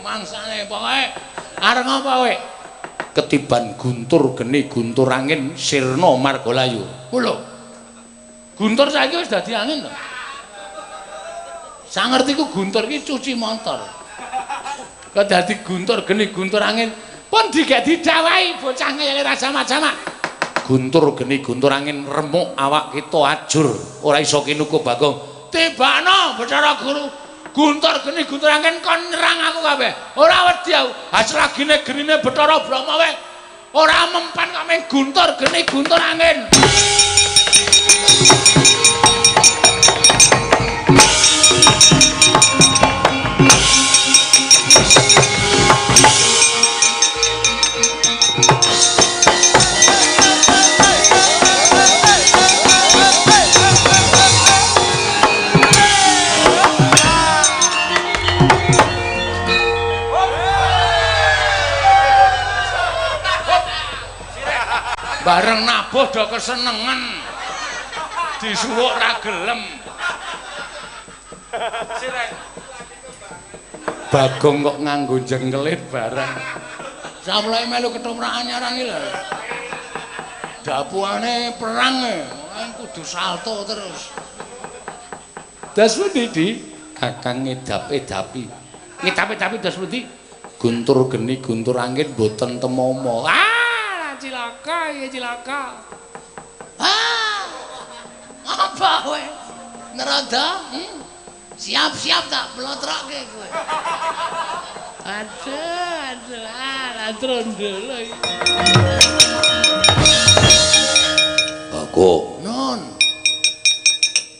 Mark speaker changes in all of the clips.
Speaker 1: mangsane pokoke arep ngapa kowe? Ketiban guntur geni guntur angin sirna margalayu. Lho. Guntur saiki wis dadi angin to. Sangertiku guntur iki cuci motor. Kok dadi guntur geni guntur angin pun digek didawahi bocah ngene ra sama-sama. Guntur geni guntur angin remuk awak kita ajur ora iso kinuku Bagong. Tibakno Bathara Guru. Guntur geni guntur angin kon nyerang aku kabeh. Ora wedi aku. Hasil lagine genine Bathara Brahma wae. Ora mempan kok meng guntur geni guntur angin. Bareng nabuh do kesenengan disuwuk ra gelem. Bagong kok nganggo jengkelit bareng. Samulae melu ketumrakan nyaran iki lho. Dapuane perang kudu salto terus. Das pundi Kakang ngedap-edapi. Ngedap-edapi das pundi? Guntur geni guntur angin boten temomo. Cilaka ya cilaka. Apa kowe? Nerada? Siap-siap tak blotroke kowe. Aduh, trondol iki. Aku non.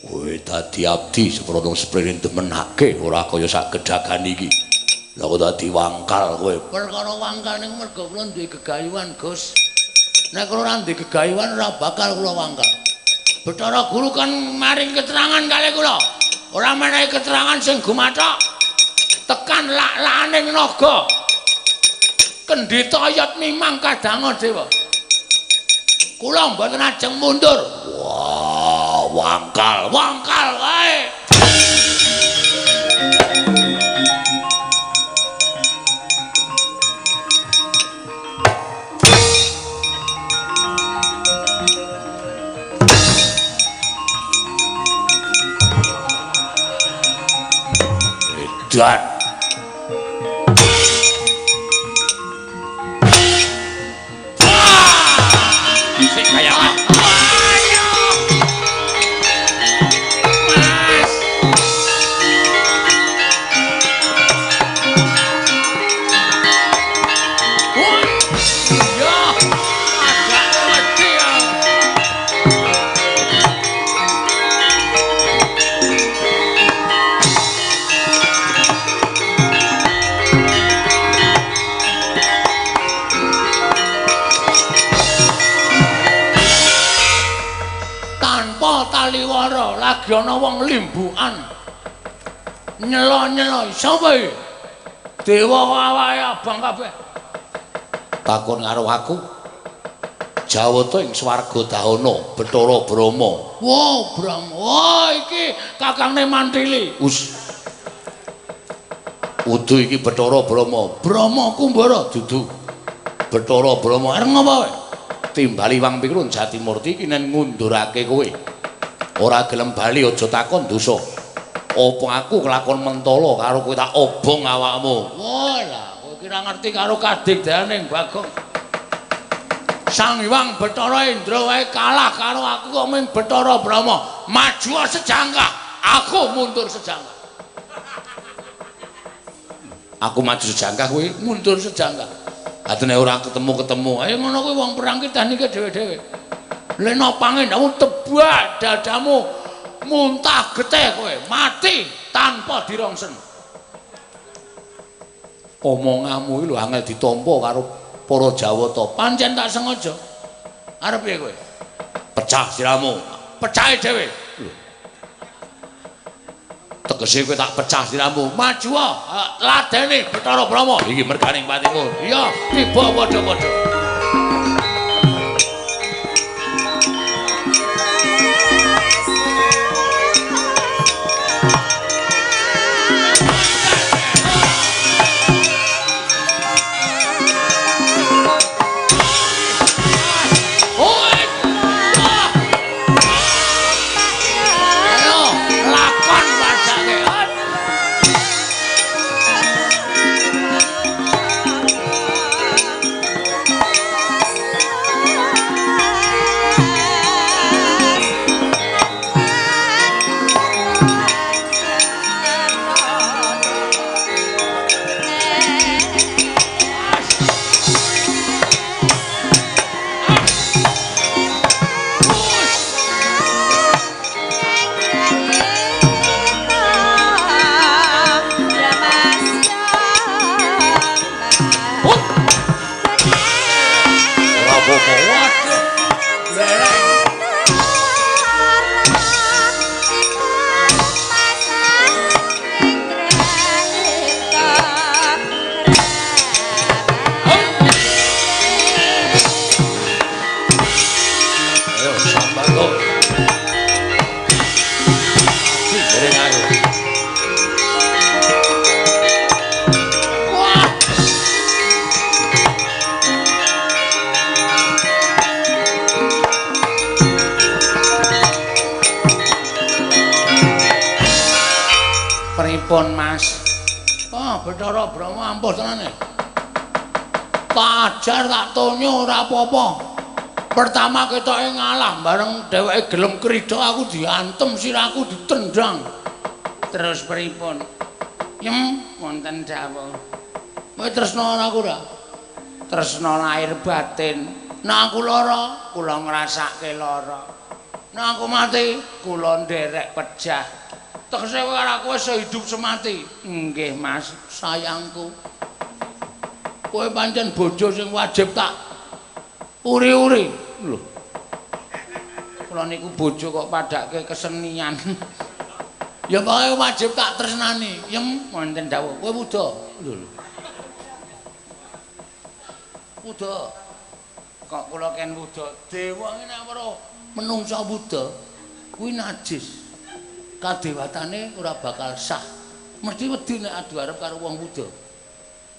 Speaker 1: Kowe dadi abdi seprono sprene demenake ora kaya sak gedhagan iki. Lah kok dadi wangkal kowe. Perkara wangkal ning mergo kula duwe gegayuhan, Gus. Nek kula ora ndek gegayuhan ora bakal kula wangkal. Bathara Guru kan maring keterangan kalih kula. Ora menehi keterangan sing gumathok. Tekan lak-lakane naga. Kendhita ayat mimang kadang dewa. Kula mboten ajeng mundur. Wah, wangkal wae. Dan sing kaya taliwara lagi ana wong limbukan nyelo-nyelo sapa iki dewa awake abang kabeh takon karo aku Jawata ing swarga dahana Bathara Brahma. Wow, Brahma. Wah, iki kakangne Mantili. Udu iki Bathara Brahma. Brahma Kumbara dudu. Bathara Brahma arep ngapa kowe? Timbali Wang Pikrun Jatimurti iki nen ngundurake kowe. Ora gelem bali aja takon dosa. Apa aku kelakon mentala karo kowe tak obong awakmu. Walah, kowe kira ngerti karo kadigdayaning Bagong. Sang Hyang Bathara Indra wae kalah karo aku kok mung Bathara Brahma. Maju sejangkah, aku mundur sejangkah. Aku maju sejangkah kowe mundur sejangkah. Atene ora ketemu-ketemu. Ayo ngono kuwi wong perang ki tehnike dhewe-dhewe. Lek nopange ndamu tebak dadamu muntah getih kowe, mati tanpa dirongsen. Omonganmu iki lho angel ditampa karo para Jawata. Pancen tak sengaja. Arep piye kowe? Pecah siramu. Pecahe dhewe. Tegese kowe tak pecah siramu. Maju ladene Bathara Brahma. Iki merganing patimu. Iya, tiba padha-padha. Bathara Brahma ampuh tenane. Tak ajar tak tonyo ora apa-apa. Pertama ketoke ngalah bareng dheweke gelem krida aku diantem sirahku ditendang.
Speaker 2: Terus pripun?
Speaker 1: Yem
Speaker 2: Wonten dawuh.
Speaker 1: kowe tresna aku ora?
Speaker 2: Tresna lahir batin.
Speaker 1: Nek aku lara,
Speaker 2: Kula ngrasake lara.
Speaker 1: nek aku mati,
Speaker 2: Kula nderek pejah.
Speaker 1: tegese kowe karo aku wis hidup semati.
Speaker 2: Nggih, Mas.
Speaker 1: Sayangku. Kowe pancen bojo sing wajib tak uri-uri. Lho.
Speaker 2: Kula niku bojo kok padake kesenian.
Speaker 1: Ya pokoke wajib tak tresnani. Yem
Speaker 2: Wonten dawuh.
Speaker 1: kowe wuda. Lho. Wuda.
Speaker 2: Kok kula ken wuda?
Speaker 1: Dewa ngene ora menungsa wuda kuwi najis. Kadewatane ora bakal sah. Mesti wedi nek adu arep karo wong wuda.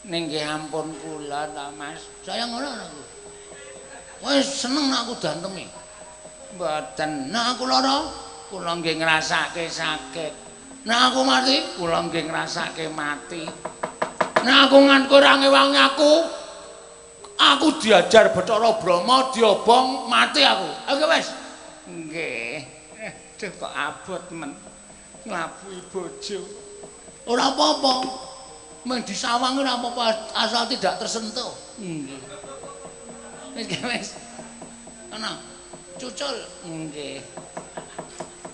Speaker 2: Ning nggih ampun kula ta, Mas.
Speaker 1: Sayang ngono aku. Wis seneng nek aku dantemi.
Speaker 2: Mboten.
Speaker 1: Nek aku lara,
Speaker 2: Kula nggih ngrasake sakit.
Speaker 1: nek aku mati,
Speaker 2: Kula nggih ngrasake mati.
Speaker 1: nek aku nganti ora ngewangi aku diajar Bathara Brahma diobong mati aku. Oke wis.
Speaker 2: Nggih. Duh kok abot men. Nglabuhi bojo.
Speaker 1: Ora apa-apa. Meng disawang ora apa-apa asal tidak tersentuh.
Speaker 2: Nggih.
Speaker 1: Wis. Ana. Cucul.
Speaker 2: Nggih.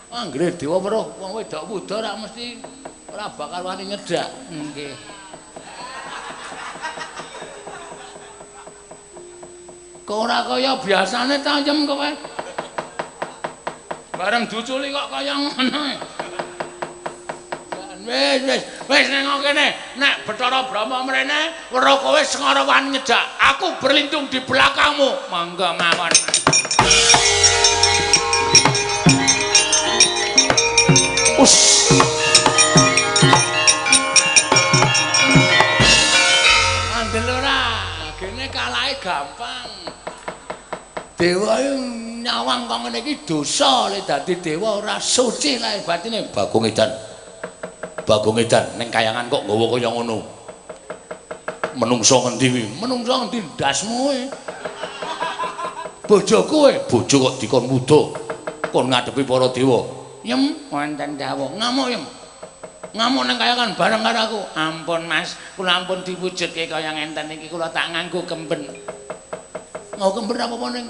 Speaker 1: Anggere dewa weruh wong wedok wuda ora mesti ora bakal wani nyedak.
Speaker 2: Nggih.
Speaker 1: Kok ora kaya biasane ta yem kowe? Bareng duculi kok kaya ngono. Wis nang kene. Nek Bathara Brahma mrene weruh kowe sengara wani nyedak. Aku berlindung di belakangmu.
Speaker 2: Monggo mawon.
Speaker 1: Us. Andel ora, gene kalahe gampang. Dewa nyawang kok ngene iki dosa le dadi dewa ora suci lahir batine. Bagong Edan. Bagong Edan ning kayangan kok nggawa kaya ngono. Menungso ngendi wi? Menungso ngendi ndasmu kowe? Bojoku kowe, bojo kok dikon wuda. Kon ngadepi para dewa. Yem
Speaker 2: Wonten dawuh.
Speaker 1: ngamuk yem. Ngamuk ning kayangan bareng karo aku.
Speaker 2: Ampun Mas, kula ampun diwujudke kaya ngenten iki kula tak nganggo kemben.
Speaker 1: Mau kember apa ning?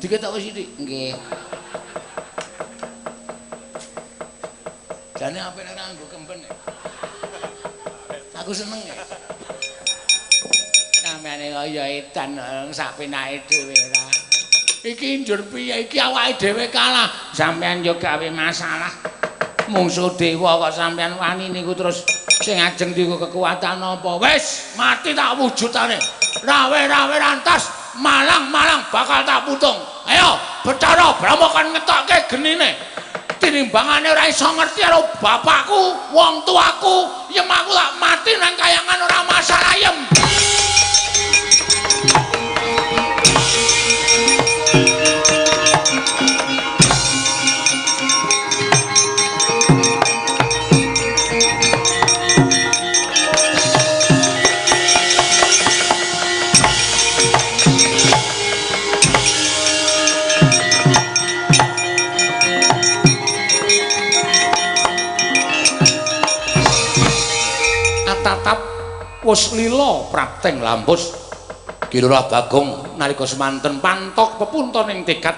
Speaker 1: Diketok wis sithik.
Speaker 2: Nggih.
Speaker 1: Jane apik nek nganggo kemben. Aku seneng ya.
Speaker 2: Sampeyan kaya edan sak penake dhewe ra.
Speaker 1: Iki njur piye iki awake dhewe kalah.
Speaker 2: Sampeyan yo gawe masalah. Mungsuh dewa kok sampeyan wani niku terus sing ajeng niku kekuatan apa?
Speaker 1: Wis mati tak wujudane. Rawe-rawe rantas, malang-malang bakal tak putung. Ayo, Bathara Brahma kan ngetokke genine. Tinimbangane ora iso ngerti karo bapakku, wong tuaku, yem aku tak mati nang kayangan ora masalah yem. Tatap wis lila prapteng lampus Kilurah Bagong nalika semanten pantok pepuntoning tekad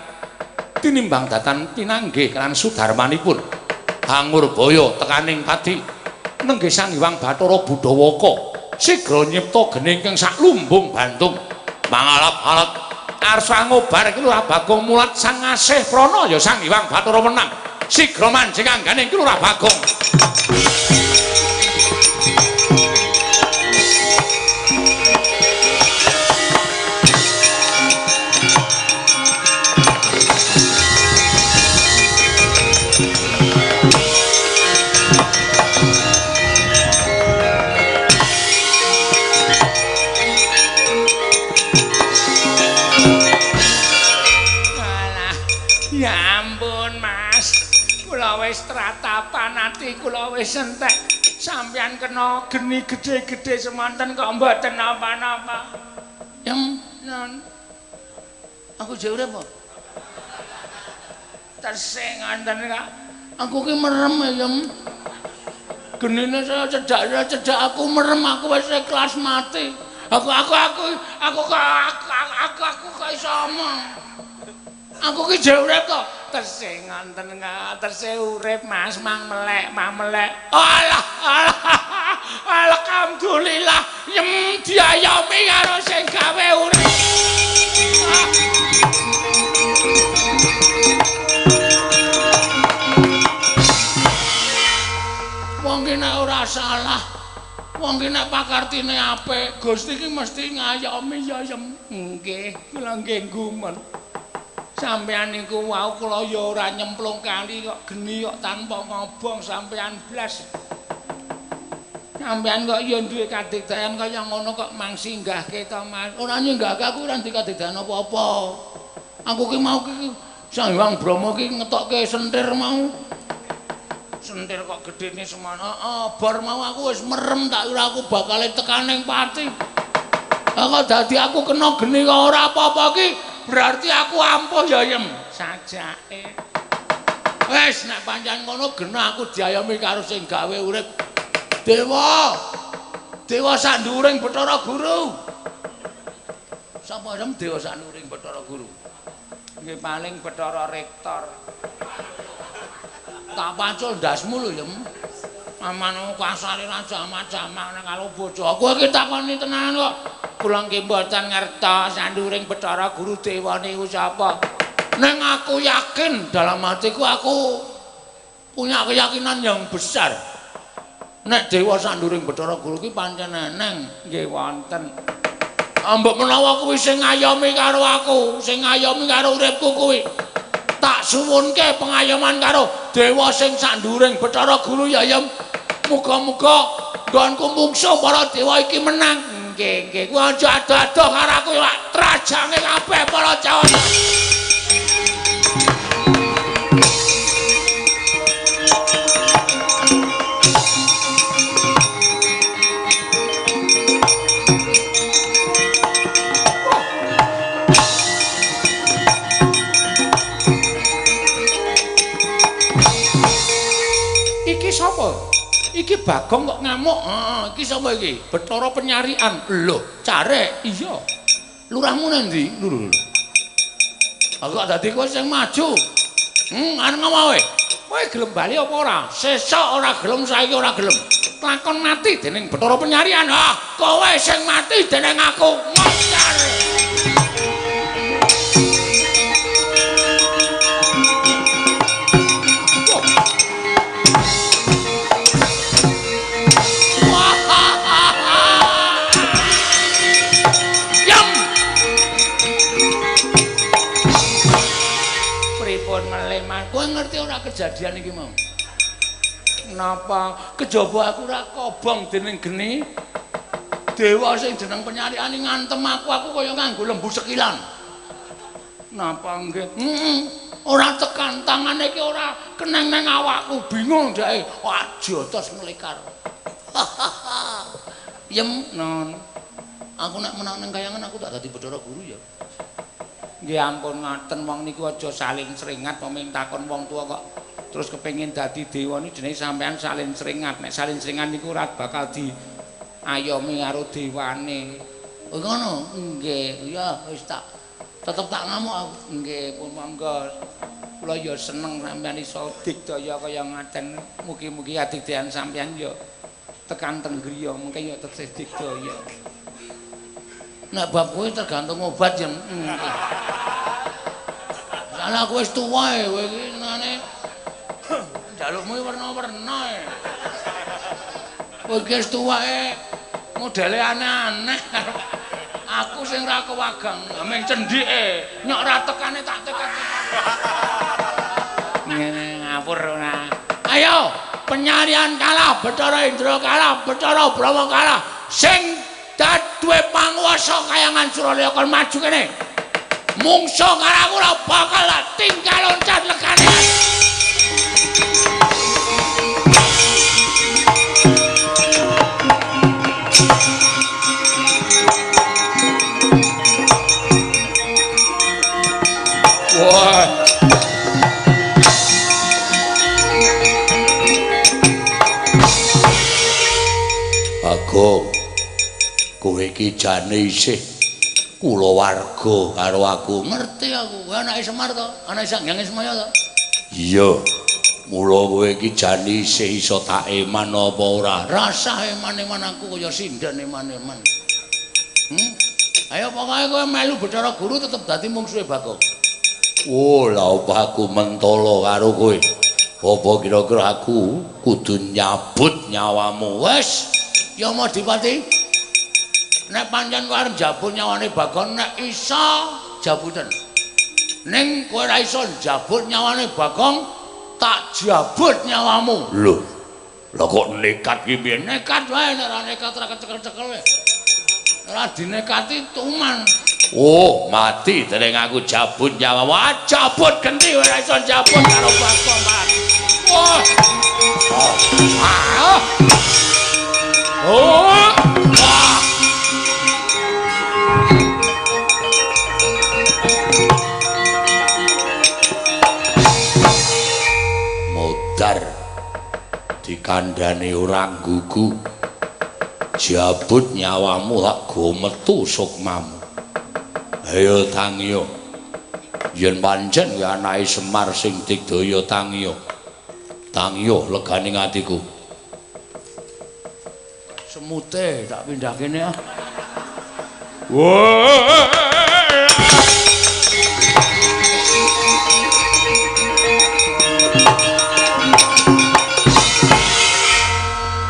Speaker 1: tinimbang datan pinanggih lan sudarmanipun Angurbaya tekaning padi nenggih Sang Hyang Bathara Budawaka sigra nyipta gening kang sak lumbung bantung mangalap-alap arsa ngobar Kilurah Bagong mulat sang asih prana ya Sang Hyang Bathara menang sigra manjing angganing Kilurah Bagong.
Speaker 2: Ya ampun Mas, kula wis tratapan ati kula wis entek Sampeyan kena geni gedhe-gedhe semanten kok mboten napa-napa.
Speaker 1: Yem, non. Aku jauh urip apa?
Speaker 2: Tesih ngoten kok.
Speaker 1: Aku ki merem ya, Yem. Genine saya cedak aku merem, aku wis ikhlas mati. Aku kok iso omong. Aku ki jauh urip kok.
Speaker 2: Tesih ngoten kok. Tesih urip Mas mang melek.
Speaker 1: Alah. Alhamdulillah Yem diayomi karo sing gawe urip. Wong ki nek ora salah, wong ki nek pakartine apik, Gusti ki mesti ngayomi ya Yem.
Speaker 2: Nggih, kula nggih gumun. Sampeyan niku wau kula ya ora nyemplung kali kok geni kok tanpa ngobong sampeyan blas. Sampeyan kok ya duwe kadigdayan kaya ngono kok mangsinggahke to Mas.
Speaker 1: Ora nyenggahke aku ora dikadidhan apa-apa. Aku ki mau ki Sang Hyang Brahma ki ngetokke sentir mau.
Speaker 2: Sentir kok gedene semono.
Speaker 1: Bar mau aku wis merem tak kira aku bakal tekan ning pati. Kok dadi aku kena geni kok ora apa-apa ki berarti aku ampuh ya Yem.
Speaker 2: Sajake.
Speaker 1: Wis nek pancen ngono gena aku diayomi karo sing gawe urip. Dewa sanduring Bathara Guru. Sapa Yem Dewa sanduring Bathara Guru?
Speaker 2: Nggih paling Bathara Rektor.
Speaker 1: Tak pacul ndasmu lho Yem.
Speaker 2: Aman kasare raja-majamah nang karo bocah. Kowe iki takoni tenan kok. Kula nggih mboten ngertos sanduring Bathara Guru Dewa niku sapa.
Speaker 1: Neng aku yakin dalam hatiku aku punya keyakinan yang besar. Nek Dewa sanduring Bathara Guru ki pancen eneng.
Speaker 2: Nggih wonten.
Speaker 1: Mbok menawa kuwi sing ngayomi karo aku, sing ngayomi karo uripku kuwi. Tak suwunke pengayoman karo Dewa sing sanduring Bathara Guru ya Yem. Muga-muga nggonku mungsuh para dewa iki menang.
Speaker 2: Nggih.
Speaker 1: Kuwi aja ado-ado karo aku lak trajange kabeh para Jawa.
Speaker 2: Iki sapa? Iki Bagong kok ngamuk.
Speaker 1: Iki sapa iki?
Speaker 2: Bathara Penyarian.
Speaker 1: Lho, Carek.
Speaker 2: Iya.
Speaker 1: Lurahmu nang ndi? Lho. Aku kok dadi kowe sing maju. Arep ngomong wae.
Speaker 2: Kowe gelem bali apa ora?
Speaker 1: Sesuk ora gelem, saiki ora gelem.
Speaker 2: Lakon mati dening Bathara Penyarian.
Speaker 1: Kowe sing mati dening aku. Moncar. Kowe ngerti ora kejadian iki mau?
Speaker 2: Napa
Speaker 1: Kejaba aku ora kobong dening geni. Dewa sing jeneng Penyarian ngantem aku kaya nganggo lembu sekilan.
Speaker 2: napa nggih?
Speaker 1: Ora tekan tangane iki ora keneng nang awakku, bingung dhek. Aja tos nglekar. Yem non. Aku nek menang ning kayangan aku tak dadi Bathara Guru ya.
Speaker 2: Nggih ampun ngaten wong niku aja saling seringat peming takon wong tuwa kok terus kepengin dadi dewa niku jenenge sampean saling seringat. Nek saling seringat niku ora bakal diayomi karo dewane.
Speaker 1: Oh ngono?
Speaker 2: Nggih,
Speaker 1: Ya wis tak tetep tak ngamuk aku.
Speaker 2: nggih pun monggo. Kula ya seneng sampean iso digdaya kaya ngaten. Mugi-mugi adigdayan sampean ya tekan teng griya mengke ya tesih digdaya.
Speaker 1: Nek bab kuwi tergantung obat ya. Soale aku wis tuwa kowe iki nane jalukmu werna-werna. Kowe iki wis tuwa modele aneh-aneh. Aku sing ra kewagang, ameng cendhike, nyok ra tekane tak tekan.
Speaker 2: Ngene ngapur ora.
Speaker 1: Ayo, Penyarian kalah, Bathara Indra kalah, Bathara Brahma kalah. Sing duwe panguwasa kayangan Suralaya kon maju kene. Mungsuh karo aku ora bakal tinggal loncat lekane. Bagong. Kowe iki jane isih kulawarga karo aku.
Speaker 2: Ngerti aku, kowe anake Semar to, anake Sanghyang Ismaya to.
Speaker 1: Iya. Mula kowe iki jane isih iso tak eman apa ora?
Speaker 2: Rasa eman-eman aku kaya sindan eman-eman. Ayo pokoke kowe melu Bathara Guru tetep dadi mungsuhe Bagong.
Speaker 1: Oh, lha apa aku mentolo karo kowe? Apa kira-kira aku kudu nyabut nyawamu?
Speaker 2: Wes, ya Madipati. Nek pancen kowe arep jabut nyawane Bagong, nek iso jabutan. Ning kowe ora iso jabut nyawane Bagong, tak jabut nyawamu.
Speaker 1: Lho. Lah kok nekat ki piye?
Speaker 2: Nekat wae nek ora nekat ora kecekel-cekel wae. Ora dinekati tuman.
Speaker 1: Oh, mati dereng aku jabut nyawamu. Jabut genti ora iso jabut karo Bagong, Mas.
Speaker 2: Wah. Oh.
Speaker 1: Modar dikandhani ora gugu. Jabut nyawamu tak go metu sukmamu. Ayo Tangya. Yen pancen kuwi anake Semar sing digdaya Tangya. Tangya legane atiku.
Speaker 2: Semute tak pindah kene ah.
Speaker 1: Wah.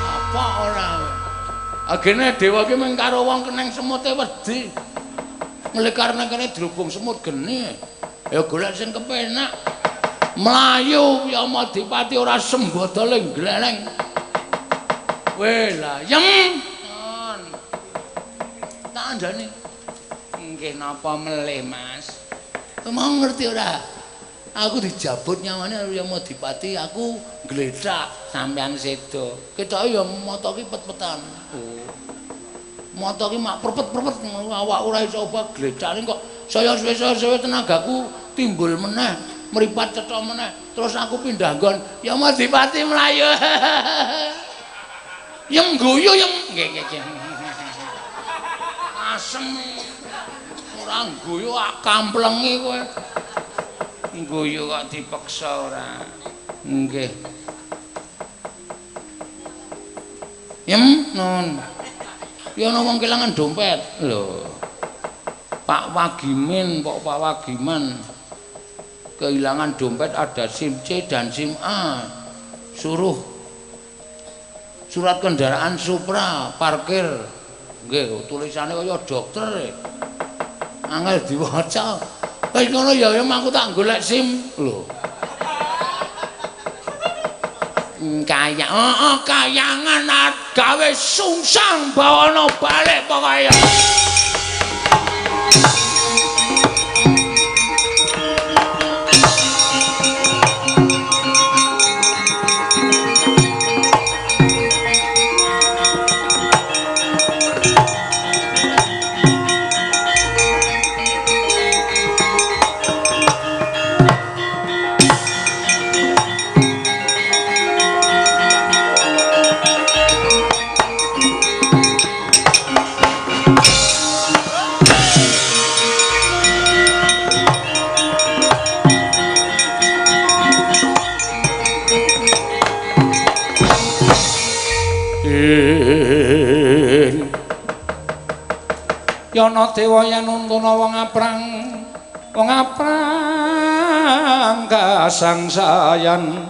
Speaker 2: Apa ora? Agene dewa ki mung karo wong keneng semute wedi. Nglekar nang kene drubung semut geni. Ya golek sing kepenak. Mlayu ya Madipati ora sembodole gleleng. Weh lah, yem. Tak andane. Nggih napa melih, Mas? Mau ngerti ora? Aku dijabut nyawane karo Yang Madipati, aku gledak sampean sedo. Ketoke ya mata ki pet-petan. Oh. Mata ki mak perpet-perpet awak ora iso obah gledake kok saya suwe-suwe tenagaku timbul meneh, mripat cetha meneh. Terus aku pindah nggon, Ya Madipati mlayu. Yang guyu yang nggih. Asem. Ora guyu kamplengi kowe. Guyu kok dipeksa ora. Nggih. Non. Ya ana wong kelangan dompet. Lho. Pak Wagimin, Pak Wagiman. Kehilangan dompet ada SIM C dan SIM A. Suruh surat kendaraan Supra parkir. Nggih, tulisane kaya dokter. Angel diwaca. Wis ngono ya aku tak golek SIM. Lho. Kayangan gawe sungsang bawana balik pokoke. Yana dewa yen nuntuna wong aprang kasangsayan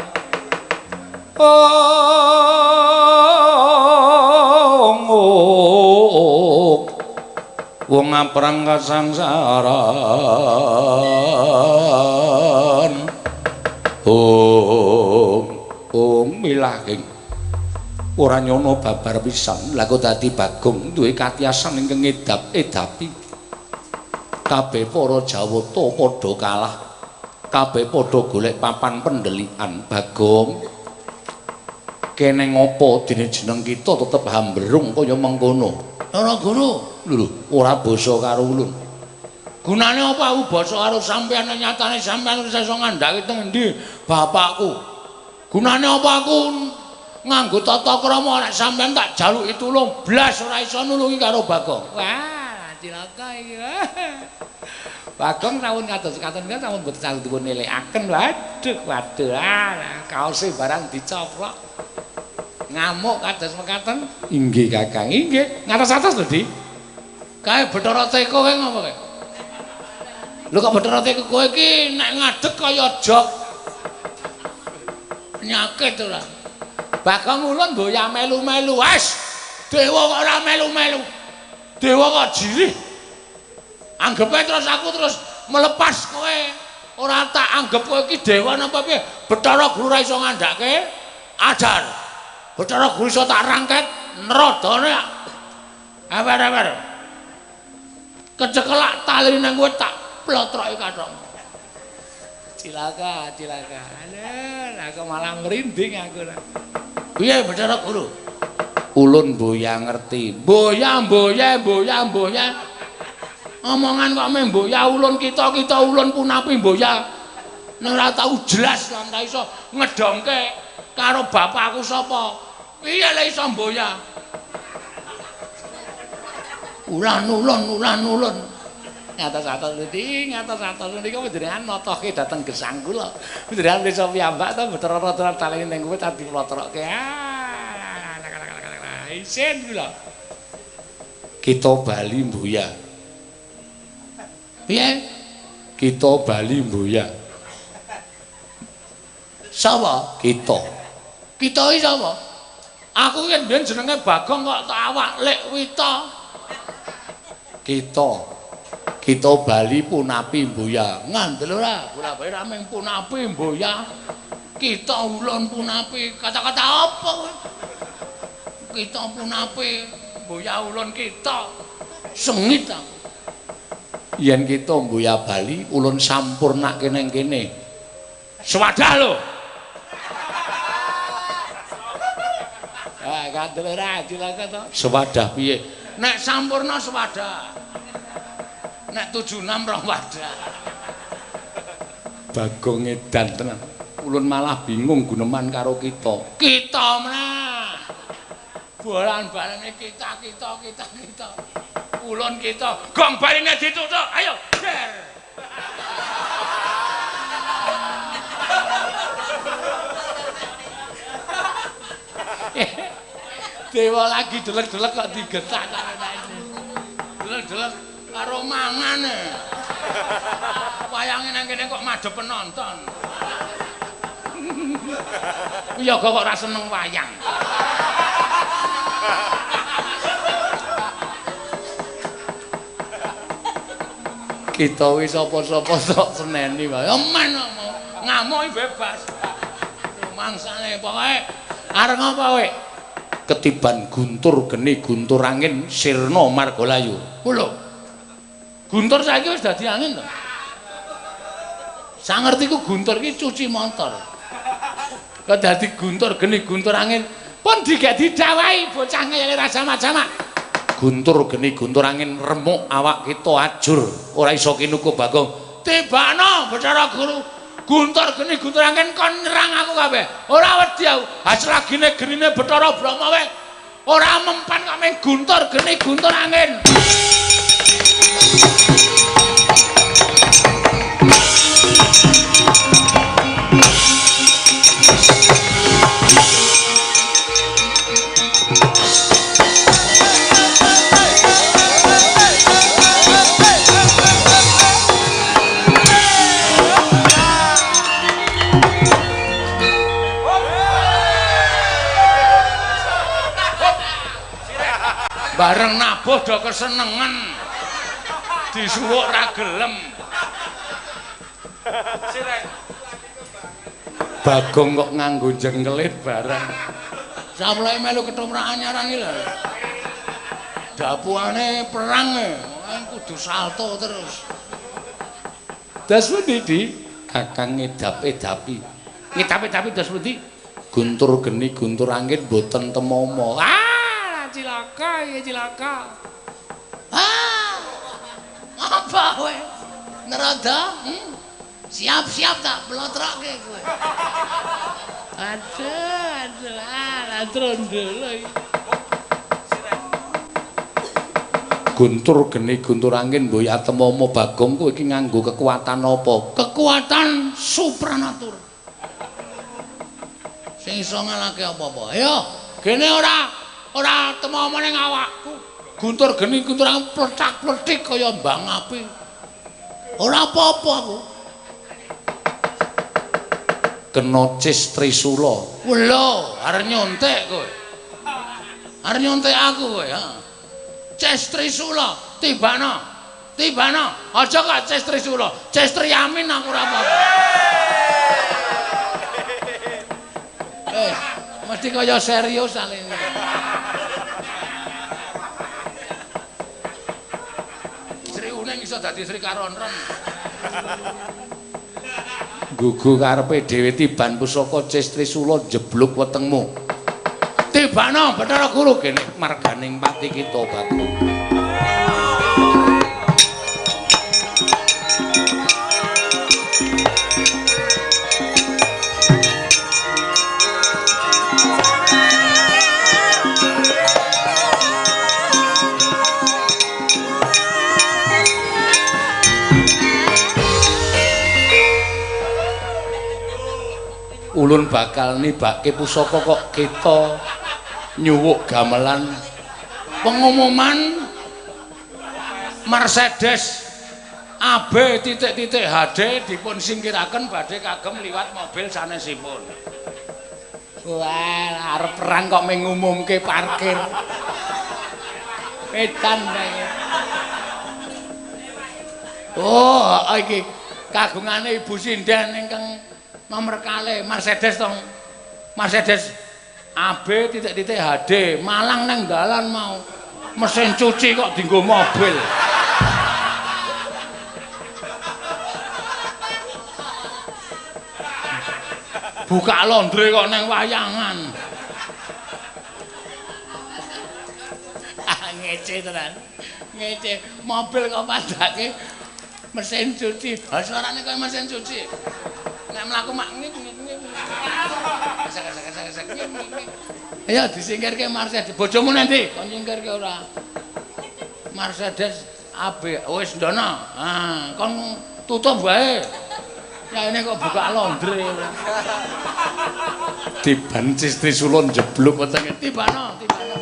Speaker 2: wong aprang kasangsaran milahing ora nyono babar pisan. Lah kok dadi Bagong duwe katiasan ingkang edapi. Kabeh para Jawata padha kalah. Kabeh padha golek papan pendelikan. Bagong kene ngopo dene jeneng kita tetep hambrung kaya mengkono. Ora Guru. Lho, ora basa karo ulun. Gunane apa aku basa karo sampeyan nyatane sampeyan iso ngandhaki teng endi bapakku. Gunane apa aku
Speaker 1: nganggo tata krama nek sampean tak jaluki tulung blas ora iso nulungi karo Bagong.
Speaker 2: Wah, cilaka iki. Bagong sampun kados-kados kan sampun boten saged dipun nilikaken. Waduh, kaose barang dicoplok. Ngamuk kados mekaten. Inggih Kakang, inggih. Ngatos-atos lho, Di.
Speaker 1: Kae Bathara Teka kowe ngopo kowe? Lho kok Bathara Teka kowe iki nek ngadeg kaya jog. Nyakit ora.
Speaker 2: Bagong ulun mboya melu-melu. Wes,
Speaker 1: Dewa kok ora melu-melu. Dewa kok jirih. Anggepe terus aku terus melepas kowe. Ora tak anggap kowe iki dewa napa piye? Bathara Guru ra iso ngandhake ajar. Bathara Guru iso tak rangket nerodane. Awer-awer. Kecekelak tali nang kowe tak plotroki kathok.
Speaker 2: Cilaka. Aduh, aku malah merinding aku.
Speaker 1: Piye Bathara Guru?
Speaker 2: Ulun mboya ngerti. Mboya.
Speaker 1: Omongan kok meh mboya ulun kita ulun punapi mboya. Nek ora tau jelas lan ta iso ngedongke karo bapakku sapa. Piye lek iso mboya? Ulan.
Speaker 2: Ngatos-atos niku panjenengan notoke dhateng gesang kula. Panjenengan bisa piyambak to Bathara talene ning kowe tadi plotroke. Isin kula.
Speaker 1: Kita Bali mboya. Piye?
Speaker 2: Kita Bali mboya.
Speaker 1: Sapa?
Speaker 2: Kita.
Speaker 1: Kita iki sapa? Aku yen mbiyen jenenge Bagong kok tak awak Lek Wita.
Speaker 2: Kita Bali punapi mboya.
Speaker 1: Ngandel ora? Ora bae ra mung punapi mboya. Kita ulun punapi. Kata-kata apa kowe? Kita punapi mboya ulun kita. Sengit aku.
Speaker 2: Yen kita mboya Bali ulun sampurnake ning kene.
Speaker 1: Swadah lho.
Speaker 2: Kandel ora cilaka to.
Speaker 1: Swadah piye? Nek sampurna swadah. Nek 76 rong wadah.
Speaker 2: Bagong edan tenan. Ulun malah bingung guneman karo kita.
Speaker 1: Kita menah. Bolan-balane kita. Ulun kita. Gong baline ditutuk. Ayo, der.
Speaker 2: Dewa lagi delek-delek kok digetak karo
Speaker 1: Delek-delek karo mangane. Wayange nang kene kok madhep penonton.
Speaker 2: Iya kok ora seneng wayang. Kita wis sapa-sapa tok seneni wae.
Speaker 1: Men ngamuk bebas. Mangsane pokoke areng apa kowe?
Speaker 2: Ketiban guntur geni guntur angin sirna margalayu.
Speaker 1: Lho. Guntur saiki wis dadi angin to.
Speaker 2: Sangertiku guntur iki cuci motor. Kok dadi guntur geni guntur angin pun digek didawahi bocah ngene rasa macam. Guntur geni guntur angin remuk awak kita ajur ora iso kinuku Bagong.
Speaker 1: Tibakno Bathara Guru. Guntur geni guntur angin kon nyerang aku kabeh. Ora wedi aku. Hasilagine genine Bathara Brahma wae. Ora mempan kok meng guntur geni guntur angin. Bareng nabuh do kesenengan. Disuwuk ra gelem.
Speaker 2: Bagong kok nganggo jengkelit bareng.
Speaker 1: Samulai melu ketumrakan nyaran iki lho. Dapuane perang kudu salto terus.
Speaker 2: Das pundi Di? Kakang ngedap-edapi. Ngedap-edapi das pundi? Guntur geni guntur angin boten temomo.
Speaker 1: Cilaka ya cilaka. Apa kowe? Nerada? Siap-siap tak blotroke kowe.
Speaker 2: Aduh, Trondolo.
Speaker 1: Guntur geni guntur angin mboya temomo Bagong kowe iki nganggo kekuatan apa? Kekuatan supranatur. Sing iso ngalahke apa-apa. Ayo, gene ora temomo ning awakku. Guntur geni guntur angin plecak-plecik kaya mbang api. Ora apa-apa aku. Kena cis Trisula. Lho, arep nyontek kowe. Arep nyontek aku kowe, ha. Cis Trisula, tibana. Aja kok Cis Trisula. Cis Triamin aku ora apa-apa. Mesti kaya serius alene. Sri Uning iso dadi Sri Karonron. Gugu karepe dhewe tiban pusaka Cis Trisula jebluk wetengmu. Tibana Bathara Guru kene marganing pati kita Bagong. Ulun bakal nibake pusaka kok kita nyuwuk gamelan pengumuman Mercedes AB HD dipun singkiraken badhe kagem liwat mobil sanesipun. Wah, arep perang kok mengumumke parkir. Edan bae. Oh, iki kagungane Ibu Sinden ingkang nomor kalih Mercedes tong. Mercedes AB HD Malang neng dalan mau mesin cuci kok dienggo mobil. Buka laundry kok neng wayangan. Ngece tenan. Ngece mobil kok padake mesin cuci. Ha suarane kaya mesin cuci. Nek mlaku mak ngik. Ayo disingkirke Mercedes. Bojomu nanti kon nyingkirke ora. Mercedes AB wis ndono. Ah, kon tutup wae. Ya ini kok buka laundry. Tiban Cis Trisula jeblok wetenge. Tibana Bathara.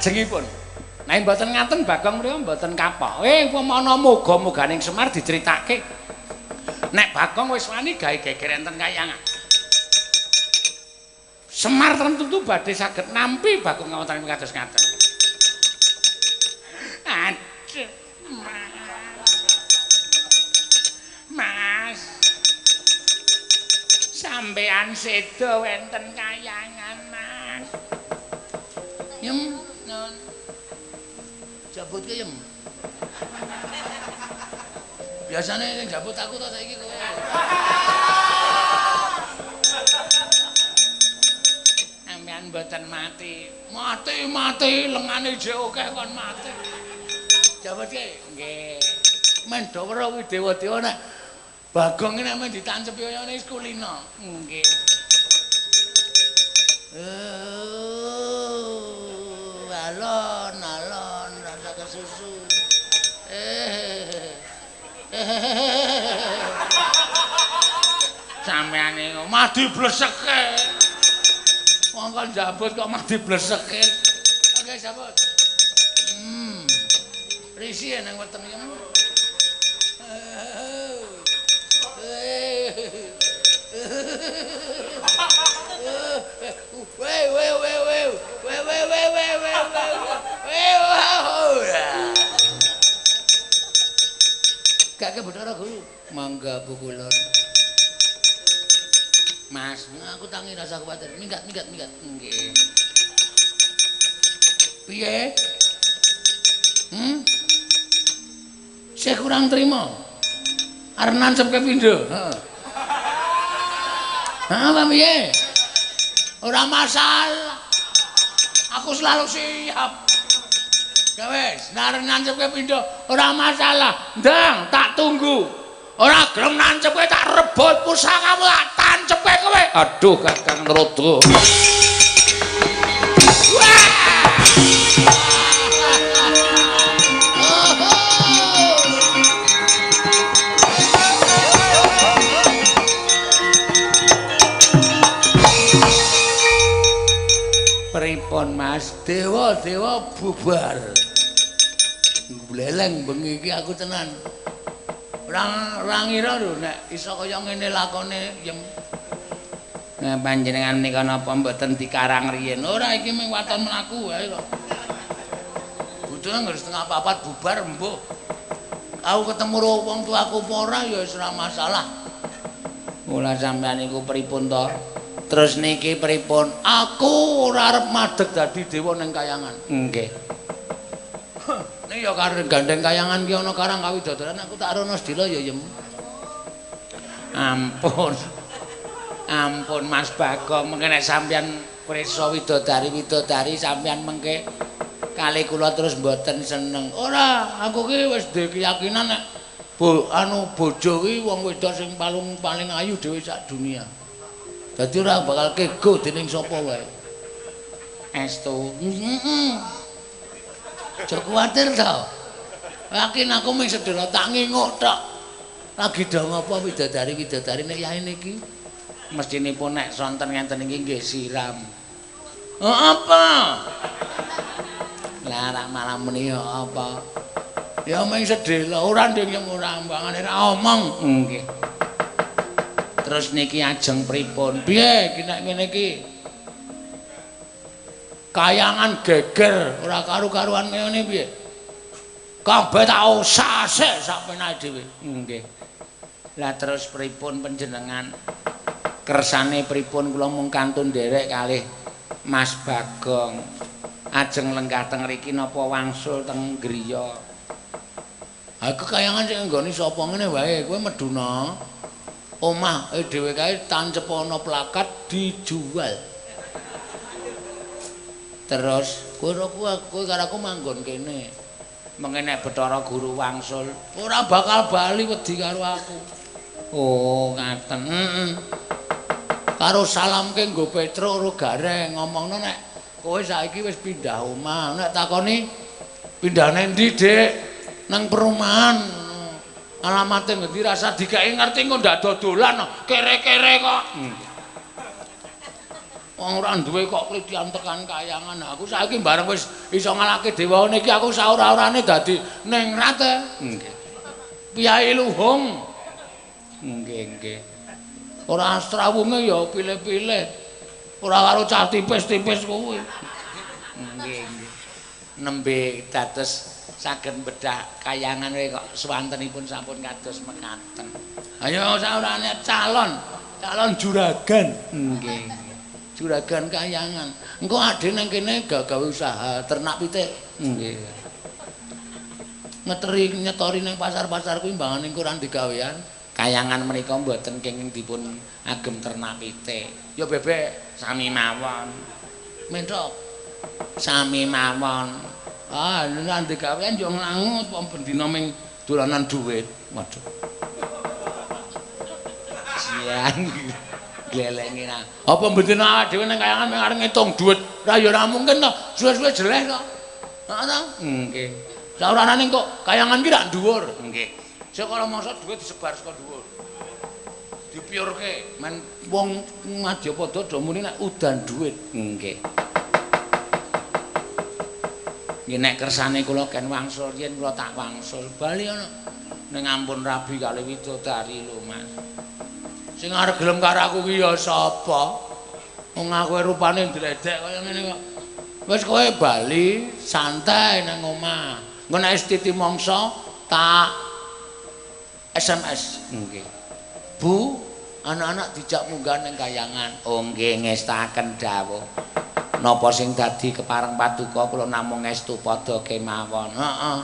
Speaker 1: Kajengipun. Nek mboten ngaten Bagong mriyo mboten kapok. Upama ana muga-muganing Semar diceritake. Nek Bagong wis wani gawe geger enten kayangan. Semar tentu badhe saged nampi Bagong ngawontenaken kados ngaten. Aduh. Mas. Sampean sedo wenten kayangan, Mas. Yem, non. Jabut ke yem. Biasane sing jabut aku to saiki kowe. Sampeyan mboten mati. Mati lengane jek akeh kon mati. Jabut ke? Nggih. Men Dawara kuwi dewa-dewa nek Bagong iki nek men ditancepi oyone wis kulina. Nggih. Alon rasa kesusu. Sampeyan iki mati bleseke. Wong kon jabut kok mati bleseke. Oke, jabut. Risi nang weteng iki.
Speaker 2: Kakek Bathara Guru. Mangga Bu kula. Mas, aku tangi rasa kuwatir. Minggat. Nggih. Piye? Saya kurang terima. Arep nancep ke pindho. Heeh. Apa piye? Ora masalah. Aku selalu siap. Ya wis, arep nancep ke pindho ora masalah. Ndang, tak tunggu. Ora gelem nancep kowe tak rebut pusakamu tak tancepe kowe. Aduh, Kakang Rodo. Pripun Mas? Dewa bubar. Bleleng bengi iki aku tenan. Ora ngira lho nek iso kaya ngene lakone yem. Nah panjenengan nika napa mboten dikarang riyen? Ora iki mung waton mlaku wae kok. Budune ngger setengah papat bubar mbuh. Aku ketemu wong tuaku apa ora ya wis ora masalah. Mula sampean niku pripun to? Terus niki pripun? Aku ora arep madeg dadi dewa ning kayangan. Nggih. Nek ya karo gandeng kayangan ki ana Karang Kawidodoran aku tak rono sedina ya yem. Ampun Mas Bagong, mengke nek sampean prisa widodari sampean mengke kali kula terus mboten seneng. Ora, aku ki wis duwe keyakinan nek bojo ki wong wedok sing paling ayu dhewe sak dunia. Dadi ora bakal kego dening sapa wae. Estu. Aja kuwatir to. Yakin aku mung sedina tak nginguk tok. Lagi do ngapa widodari nek yae niki? Mestinipun nek sonten ngenten iki nggih siram. Oh apa? Lah malah muni apa? Ya mung sedela ora ndeng yang ora ambangane ra omong. Nggih. Terus niki ajeng pripun? Piye ki nek ngene iki? Kayangan geger ora karu-karuan ngene piye? Kabeh tak usah-usah sak penae dhewe. Nggih. Lah terus pripun panjenengan? Kersane pripun kula mung kantun nderek kalih Mas Bagong. Ajeng lenggah teng mriki napa wangsul teng griya? Aku kayangan sing nggone sapa ngene wae, kowe meduna. Omah dhewe kae tancep ana plakat dijual. Terus kowe karo aku manggon kene. Mengke nek Bathara Guru wangsul, ora bakal bali wedi karo aku. Oh, ngaten. Karo salamke nggo Petruk karo Gareng ngomongno nek kowe saiki wis pindah omah. Nek takoni pindahne ndi, Dik? Nang perumahan. Alamate ngendi rasa dikeki ngerti engko ndak dodolan kere-kere kok. Wong ora duwe kok klitian tekan kayangan. Aku saiki bareng wis iso ngalahke dewa niki aku saora-orane dadi ningrat. Nggih. Piyai Luhung. Nggih. Ora astrawunge ya pilih-pilih. Ora karo cah tipis-tipis kuwi. Nggih. Nembe dados saged bedah kayangan wae kok swantenipun sampun kados mekaten. Ayo saorane calon juragan. Nggih. Juragan kayangan. Engko ade nang kene gawe usaha ternak pitik. Nggih. Nyetori ning pasar-pasar kuwi mbangane kurang digawean. Kayangan menika mboten kenging dipun agem ternak pitik. Ya bebek sami mawon. Mentok. Sami mawon. Ah, nek digawean yo nglangut wong bendina ming dolanan dhuwit. Waduh. Sian. Glelengi nang. Apa mboten awake dhewe nang kayangan mung arep ngitung dhuwit. Ora ya ora mungkin to. Suwe-suwe jeleh kok. Heeh to? Nggih. Saurane kok kayangan ki rak dhuwur. Nggih. Sekala masa dhuwit disebar saka dhuwur. Dipiurke. Men wong Madyapada do muni nek udan dhuwit. Nggih. Nggih nek kersane kula ken wangsul yen kula tak wangsul bali ana ning ampun Rabi kalih Widodari lho Mas. Sing arep gelem karo aku ki ya sapa? Wong aku rupane ndledek kaya ngene kok. Wis kowe bali santai nang omah. Engko nek wis titi mangsa tak SMS. Nggih. Bu, anak-anak dijak munggah ning kayangan. Oh nggih ngestaken dawuh. Napa sing dadi kepareng paduka kula namung estu padha kemawon. Heeh.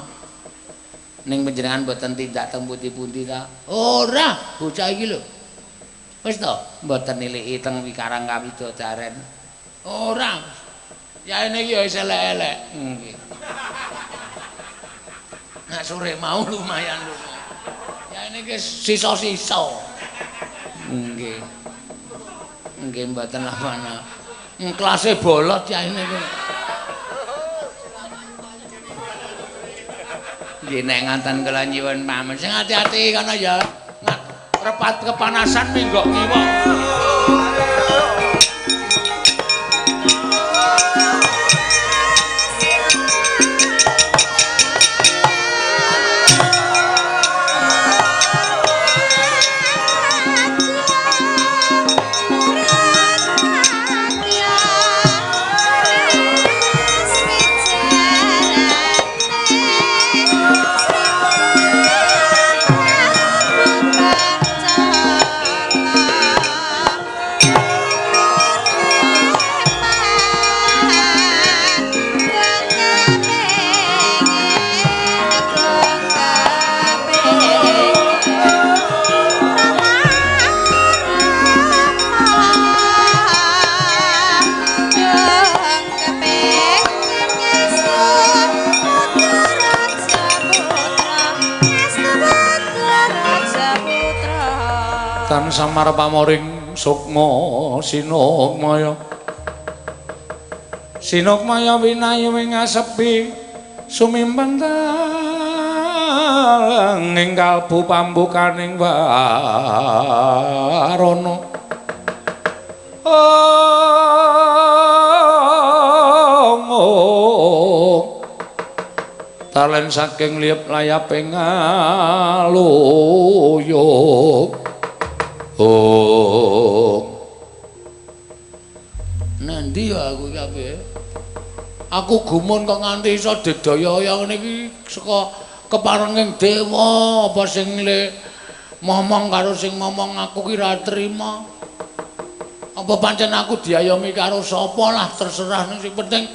Speaker 2: Ning panjenengan mboten tindak teng pundi-pundi ta? Ora, bocah iki lho. Wis to, mboten niliki teng Wikarang Kawidodaren. Ora. Yaene iki ya wis elek-elek. Nggih. Nah sore mau lumayan lho. Yaene iki sisa-sisa. Nggih. Nggih mboten apa-apa. Kelase bolot yaene iki. Nggih nek ngaten kula nyuwun pamit. Sing ati-ati kana ya. Repat kepanasan minggok ngiwok. Samar pamoring sukma sinukmaya sinukmaya winayu ing asepi sumimpang ing kalbu pambukaning warana talen saking liep layaping aluyuk. Oh. Nanti ya aku kabeh. Aku gumun kok nganti iso digdaya ngene iki saka keparenging dewa apa sing le momong karo sing momong aku ki ra trima. Apa pancen aku diayomi karo sapa lah terserah sing penting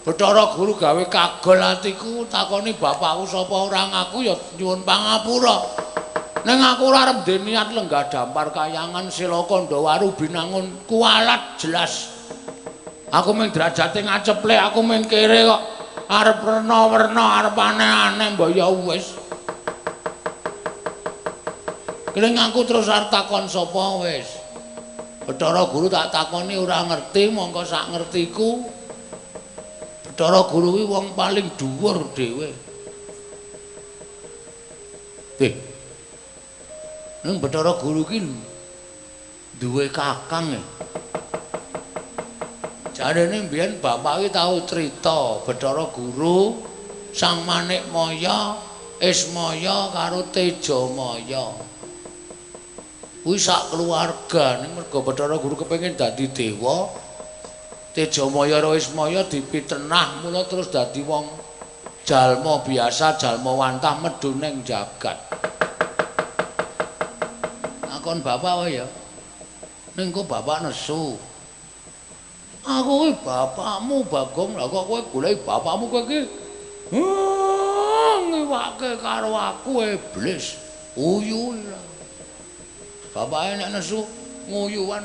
Speaker 2: Bathara Guru gawe kagol atiku takoni bapakku sapa orang aku ya nyuwun pangapura. Neng aku ora arep niat lenggah dampar kayangan Silakandawaru binangun kualat jelas. Aku mung derajate ngaceplek, aku mung kere kok arep werna-werna, arep aneh-aneh mbok ya wis. Kene aku terus arep takon sapa wis. Bathara Guru tak takoni ora ngerti, mongko sak ngertiku. Bathara Guru kuwi wong paling dhuwur dhewe. Nang Bathara Guru ki duwe kakang e. Jarene mbiyen bapake tau crita Bathara Guru Sang Manikmaya, Ismaya karo Tejamaya. Kuwi sak keluarga ning mergo Bathara Guru kepengin dadi dewa. Tejamaya karo Ismaya dipitenah mula terus dadi wong jalma biasa, jalma wantah medhun ning jagat. Kon bapak wae ya. Ning kok bapak nesu. Aku kuwi bapakmu Bagong, lha kok kowe goleki bapakmu kowe iki. Ngiwake karo aku iblis. Uyu. Bapake nek nesu nguyuan.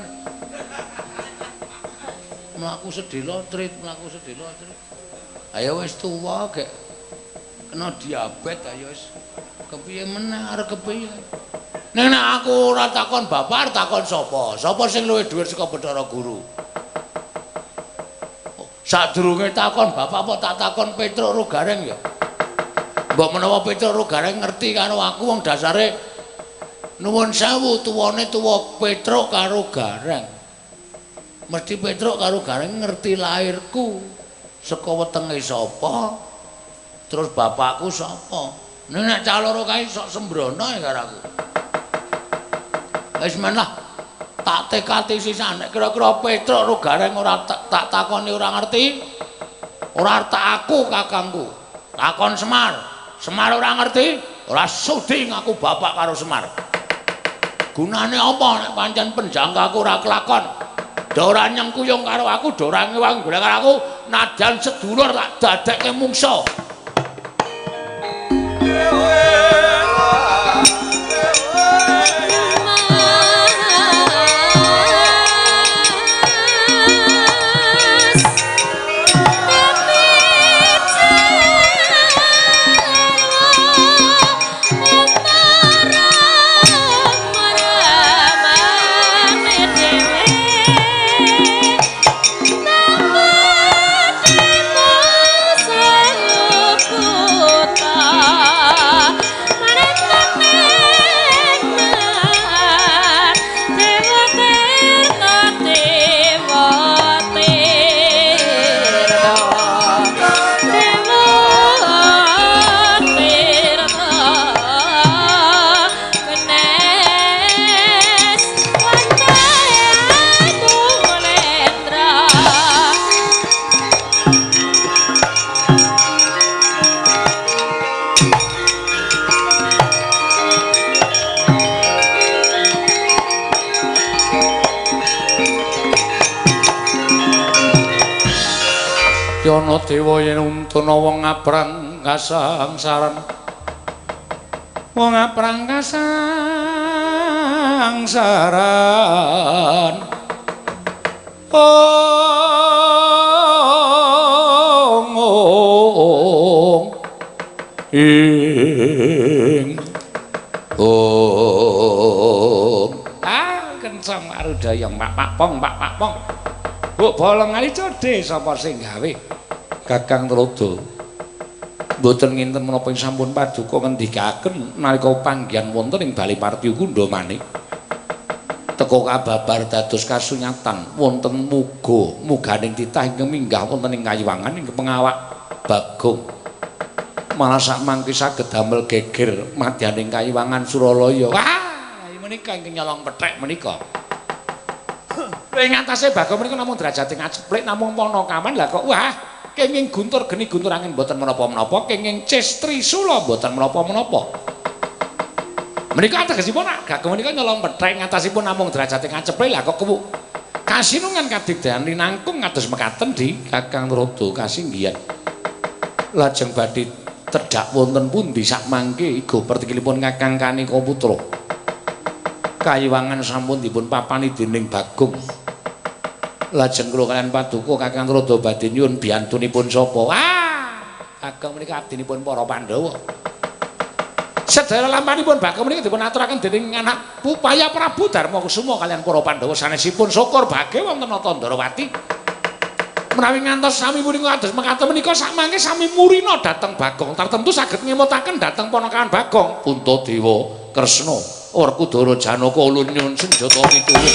Speaker 2: Mlaku sedhela trit, mlaku sedhela trit. Ayo wis tuwa gek kena diabetes ayo wis. Kepiye meneh arep kepiye? Nek aku ora takon bapak, takon sapa? Sapa sing luwih dhuwur saka Bathara Guru? Sadurunge takon bapak apa tak takon Petruk Rogareng ya? Mbok menawa Petruk Rogareng ngerti karo aku wong dasare nuwun sewu tuwane tuwa Petruk karo Gareng. Mesti Petruk karo Gareng ngerti lairku. Saka wetenge sapa? Terus bapakku sapa? Nek cah loro kae sok sembrono karo aku. Wis men lah. Tak tekati sisan nek kira-kira Petruk Rogareng ora tak takoni ora ngerti. Ora tak aku kakangku. Takon Semar. Semar ora ngerti, ora sudi ngaku bapak karo Semar. Gunane apa nek pancen penjangkaku ora kelakon. Ora nyengkuyung karo aku, ora ngewang golek karo aku, nadyan sedulur tak dadekke mungsa. Yana dewa yen untuna wong ngabrang kasangsaran. Wong ngabrang kasangsaran. Kencang arudayang Pak Pong. Mbok bolong ali codhe sapa sing gawe? Kakang Trada. Mboten nginten menapa ing sampun paduka ngendikaken nalika panggihan wonten ing Bali Parti Kundamanik. Teka kababar dados kasunyatan wonten muganing titah ingkang minggah wonten ing Kayiwangan ing pengawak Bagong. Malah sak mangke saged damel geger madyaning Kayiwangan Suralaya. Wah, menika ingkang nyolong pethek menika. Ing atase Bagong menika namung derajate ngaceplik namung Panakaman lah kok wah kenging guntur geni guntur angin mboten menapa-menapa kenging cis trisula mboten menapa-menapa. Menika ategesipun Bagong menika nyolong pethek ngatasipun namung derajate ngaceplik lah kok kasinungan kadigdayan linangkung kados mekaten di Kakang Trada kasinggihan. Lajeng badhe tedhak wonten pundi sak mangke iga pertikilipun Kakang Kanika Putra. Kayiwangan sampun dipun papani dening Bagong. Lajeng kula kaliyan paduka Kakang Trada badhe nyuwun biyantunipun sapa? Bagong menika abdinipun para Pandhawa. Sedaya lampanipun Bagong menika dipun aturaken dening anak Pupaya Prabu Darmakusuma kaliyan para Pandhawa sanesipun syukur baghe wonten Tandrawati. Menawi ngantos sami punika kados mekaten menika sakmangke sami murina dhateng Bagong tartemtu saged ngemutaken dhateng ponakan Bagong Puntadewa Kresna Werkudara Janaka ulun nyuwun senjata pituwih.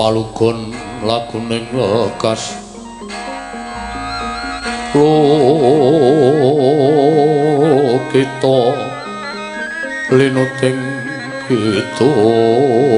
Speaker 1: palugon laguning lekas kita linuting kidung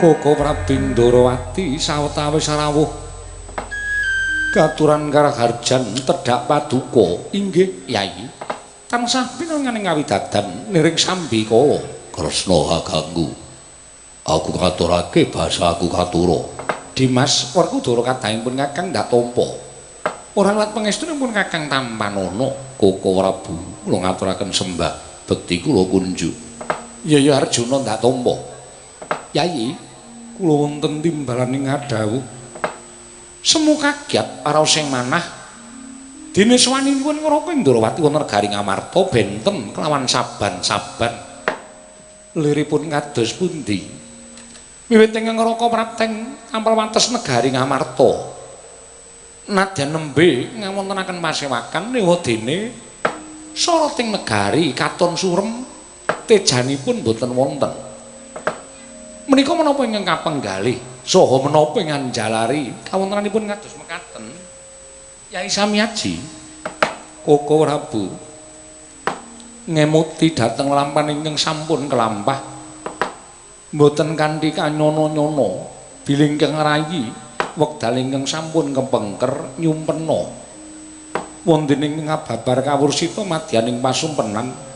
Speaker 1: Koko Prabu Ndarawati sawetawis rawuh katuran karaharjan tedhak paduka inggih Yai tansah pinanganing ngawidadan niring sambikala Kresna kaganggu aku ngaturake basa aku katura Dimas Werkudara kadangipun Kakang Datampa ora liwat pangestunipun Kakang Tampanana Koko Prabu kula ngaturaken sembah bekti kula kunjuk Yaya Arjuna Datampa Yai kula wonten timbalaning ngadhawuh semu kagiat paraos sing manah dene swaninipun Ngraka Ndarawati wonten negari Ngamarta benten kelawan saban-saban liripun kados pundi wiwit ing Ngraka Prapteng ampel wates negari Ngamarta nadyan nembe ngawontenaken pasewakan newadene sarating negari katon surem tejanipun boten wonten menika menapa ingkang kapenggalih saha menapa ingkang njalari kawontenanipun kados mekaten Yai Samiaji Koko Prabu ngemuti dhateng lampahan ingkang sampun kelampah mboten kanthi kanyono-nyono bilih ingkang rayi wekdal ingkang sampun kepengker nyumpena wonten ing ngababar kawursita madyaning pasumpenan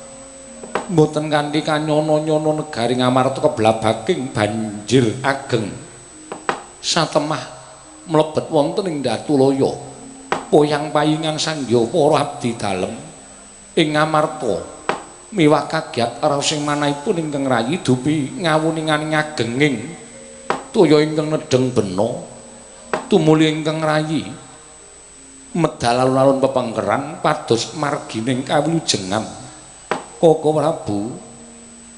Speaker 1: mboten kanthi kanyono-nyono negari Ngamarta keblabaking banjir ageng satemah mlebet wonten ing Datulaya poyang payingang sangya para abdi dalem ing Ngamarta miwah kagiat raos sing manahipun ingkang rayi dupi ngawuninganing agenging toya ingkang nedheng bena tumuli ingkang rayi medal alun-alun pepengkeran pados margining kawilujengan Koko Prabu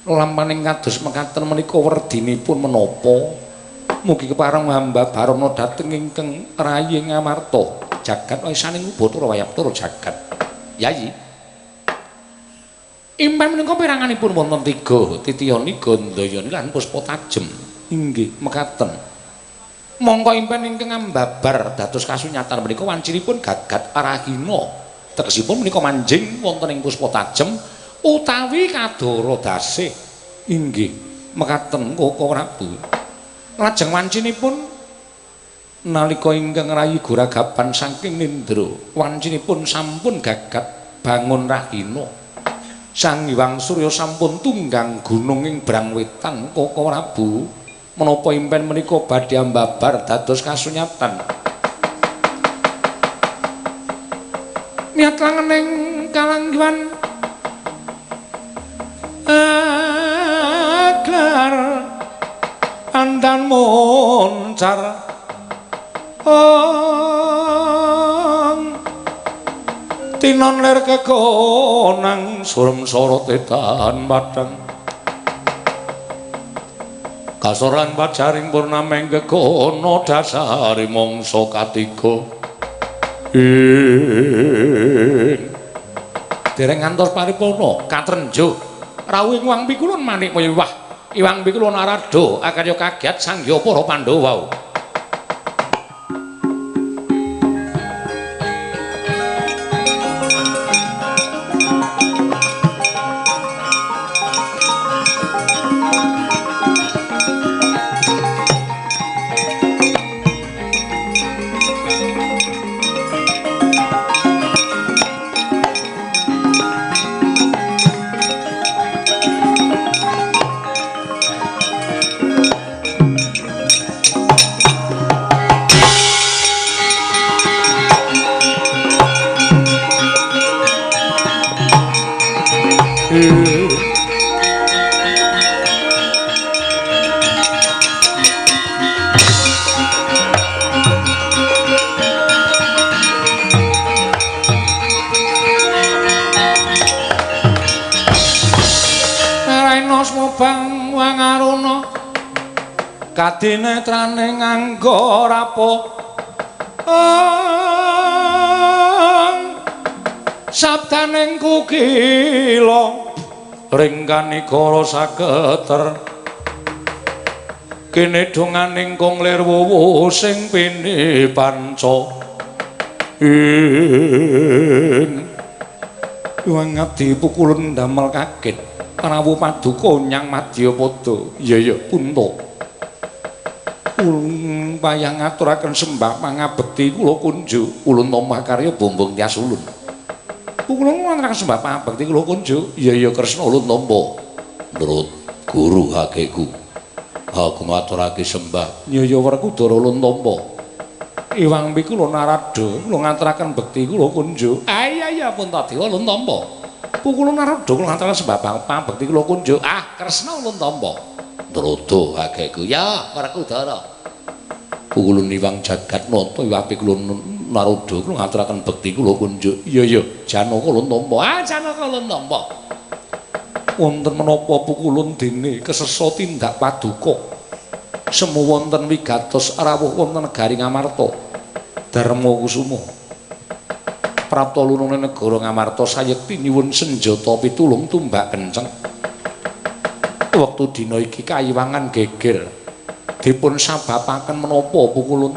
Speaker 1: lampaning kados mekaten menika werdinipun menapa mugi kepareng hamba barana dhateng ingkang rayi Ngamarta jagat wayasaning Bathara Wayaptara jagat Yai
Speaker 2: Impen menika piranganipun wonten 3, Titiyani, Gandayani lan Puspotajem. Inggih, mekaten. Mongko impen ingkang ambabar dados kasunyatan menika wancinipun Gagat Arahina. Tegesipun menika manjing wonten ing Puspotajem utawi Kadara Dasih. Inggih, mekaten Koko Prabu. Lajeng wancinipun nalika ingkang rayi guragapan saking Nindra, wancinipun sampun gagat bangun rahina. Sang Hyang Surya sampun tunggang gunung ing Brangwetan. Koko Prabu, menapa impen menika badhe ambabar dados kasunyatan. Miat langening kalanggiwan agar andan moncar tinon ler kekonang surem sorot edan padang kasoran pacaring purnameng kekono dasari mongso katiga dereng ngantos paripurna katrenjo rawuh ing Wang Pikulun manik wah Iwang Pikulun arado akarya kagiat sangya para Pandhawa. Kadinetrane nganggo rapo sabdaning kukila ringkanigara saketer kene donganing kong lir wuwu sing pini panca wangati pukulen damel kaget rawuh paduka nyang Madyapada. Iya punta ulun payah ngaturaken sembah pangabekti kula kunjuk ulun tamah karya bombong tias ulun ulun ngaturaken sembah pangabekti kula kunjuk iya Kresna ulun tampa nurut guru hakeku aku ngaturake sembah iya Werkudara ulun tampa Iwang Pikulun narada kula ngaturaken bekti kula kunjuk iya pun Tadewa ulun tampa pukulun narada kula ngaturaken sembah pangabekti kula kunjuk Kresna ulun tampa Nrodo hakeku ya Werkudara pukulun Iwang Jagatnata Iwang Pikulun Narada kula ngaturaken bekti kula kunjuk iya Janaka ulun tampa Janaka ulun tampa wonten menapa pukulun dene kesesa tindak paduka semu wonten wigatos rawuh wonten negari Ngamarta Darma Kusuma prapta lunune negara Ngamarta sayekti nyuwun senjata pitulung tumbak kenceng. Wektu dina iki kayiwangan geger dipun sababaken menapa pukulun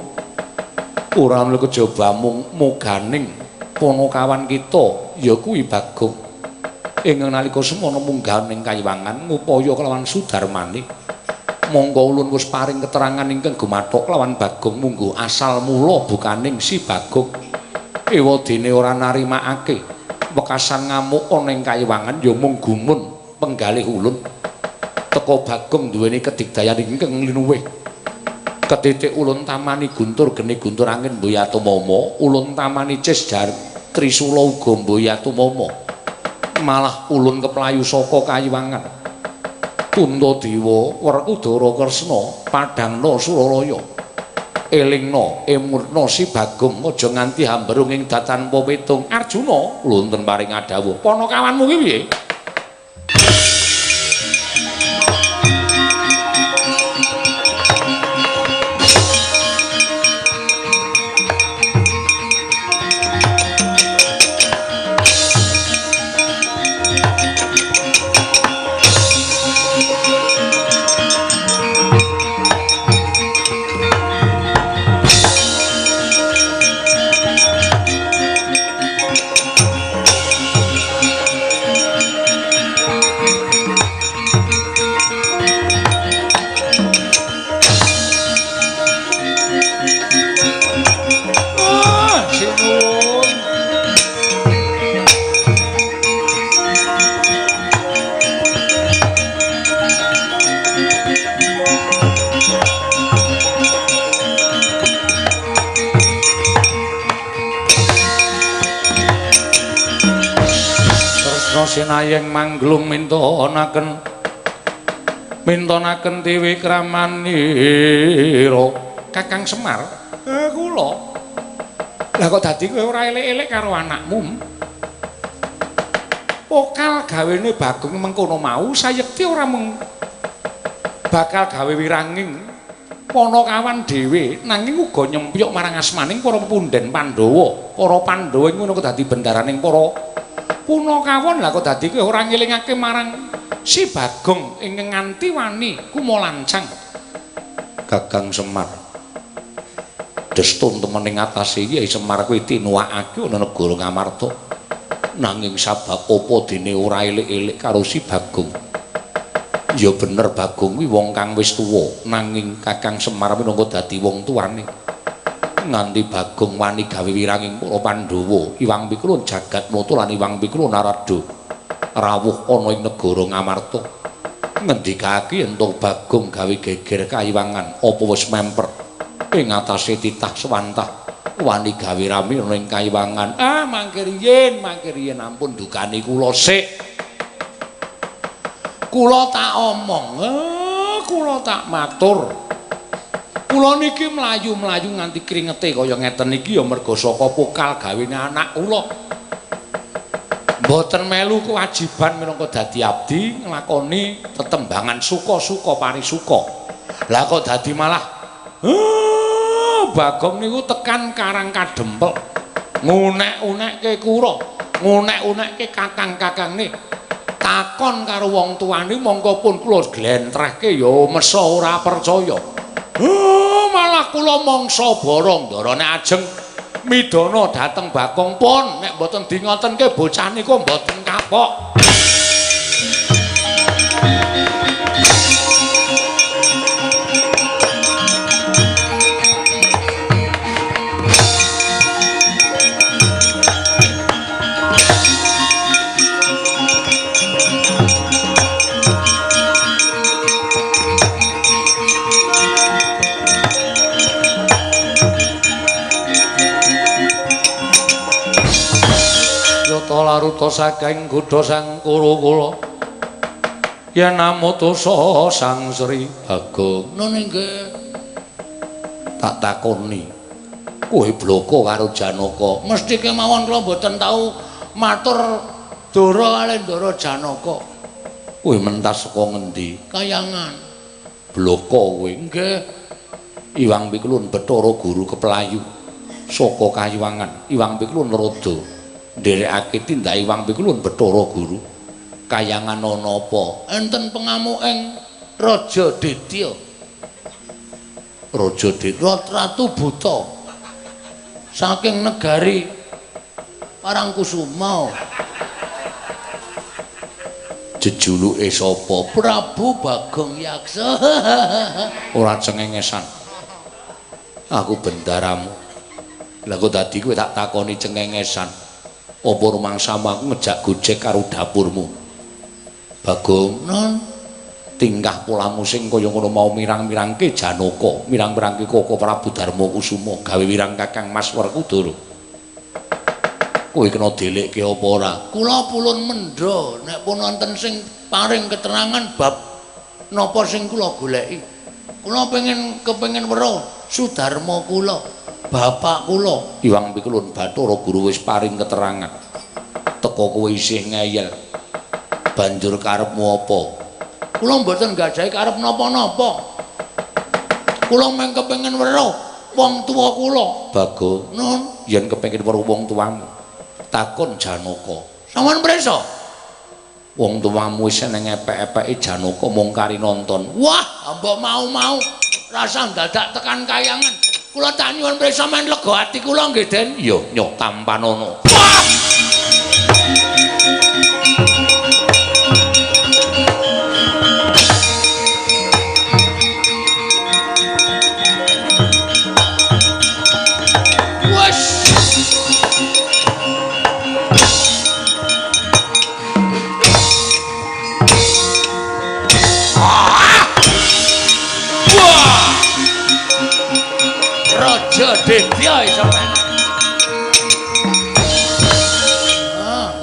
Speaker 2: ora ana kejaba muganing panakawan kita ya kuwi Bagong ing nalika semana mungganing kayiwangan ngupaya kelawan Sudarmane monggo ulun wis paring keterangan ingkang gumathok kelawan Bagong munggo asal mula bukaning si Bagong ewadene ora narimakake wekasan ngamuk ana ing kayiwangan ya mung gumun penggalih ulun teka Bagong duweni kedigdayan ingkang linuwih ketitik ulun tamani guntur geni guntur angin Mboyatumama ulun tamani Cisdar Trisula uga Mboyatumama malah ulun keplayu saka kayiwangan Puntadewa Werkudara Kresna padhangna Suralaya elingna emurna si Bagong aja nganti hambrung ing datan pepitung Arjuna wonten paring adhawuh panakawanmu ki piye Wisa sinayeng manglung mintonaken Dewi Kramanira. Kakang Semar, kula. Lah kok dadi kowe ora elek-elek karo anakmu? Pokal gawene Bagong mengkono mau sayekti ora mung bakal gawe wiranging Panakawan dhewe nanging uga nyempyuk marang asmaning para punden Pandhawa. Para Pandhawa ngono kok dadi bendaraning para Punakawan. Lah kok dadi kowe ora ngelingake marang si Bagong ingkang nganti wani kumolancang. Kakang Semar, destun temen ing atase Kyai Semar kuwi tinuwakake ana negara Ngamarta. Nanging sabab apa dene ora elek-elek karo si Bagong. Ya bener Bagong kuwi wong kang wis tuwa, nanging Kakang Semar minangka dadi wong tuane. Nganti Bagong wani gawe wiranging para Pandhawa, Iwang Pikulun Jagatnata lan Iwang Pikulun Narada rawuh ana ing negara Ngamarta. Ngendikake ento Bagong gawe geger kayiwangan apa wis memper ing atase titah swantah wani gawe rame ana ing kayiwangan. Mangke riyen ampun dukani kula sik. Kula tak omong, kula tak matur. Kula niki mlayu-mlayu nganti kringete kaya ngeten iki ya merga saka pokal gawene anak kula. Mboten melu kewajiban minangka dadi abdi nglakoni tetembangan suka-suka parisuka. Lah kok dadi malah Bagong niku tekan Karang Kadempel. Ngunek-unekke kura, ngunek-unekke kakang-kakangne. Takon karo wong tuane mongko pun kula glentrehke ya mesa ora percaya. Malah kula mangsa barang-darane ajeng midana dhateng Bagong pun nek mboten dingotenke bocah niku mboten kapok. Laruta saking Gudha Sang Kurukula yen namutusa Sang Sri Bagong. Nggih tak takoni kowe bloko karo Janaka mesti kemawon kula mboten tau matur Dara kalih Ndara Janaka. Kowe mentas saka ngendi? Kayangan. Bloko kowe. Nggih. Iwang Pikulun Bathara Guru Keplayu saka Kayiwangan. Iwang Pikulun Narada nderekake tindak Iwang Pikulun Bathara Guru. Kayangan ana apa? Enten pengamuking Raja Ditya. Raja Ditya Ratu Buta saking negari Parangkusuma. Jejuluke sapa? Prabu Bagong Yaksa. Ora cengengesan. Aku bendaramu. Lah kok dadi kowe tak takoni cengengesan. Apa rumangsamu aku ngejak gojek karo dapurmu? Bagong, non tingkah polamu sing kaya ngono mau mirang-mirangke Janaka, mirang-mirangke Koko Prabu Darma Kusuma, gawe wirang Kakang Mas Werkudara. Kowe kena delekke apa ora? Kula pulun mendha nek pun wonten sing paring keterangan bab napa sing kula goleki. Kula kepengin weruh Sudarma kula. Bapak kula Iwang Pikulun Bathara Guru wis paring keterangan. Teko kowe isih ngeyel. Banjur karepmu apa? Kula mboten gadahi karep napa-napa. Kula mung kepengin weruh wong tuwa kula. Bagong, nun, yen kepengin weruh wong tuamu, takon Janaka. Sampun prisa? Wong tuamu wis nang epek-epeke Janaka mung kari nonton. Wah, mbok mau-mau rasa dadak tekan Kayangan. Kula tak nyuwun prisa men lega ati kula nggih, Den. Ya, nyok tampanono. Wes. Raja Ditya iso menak.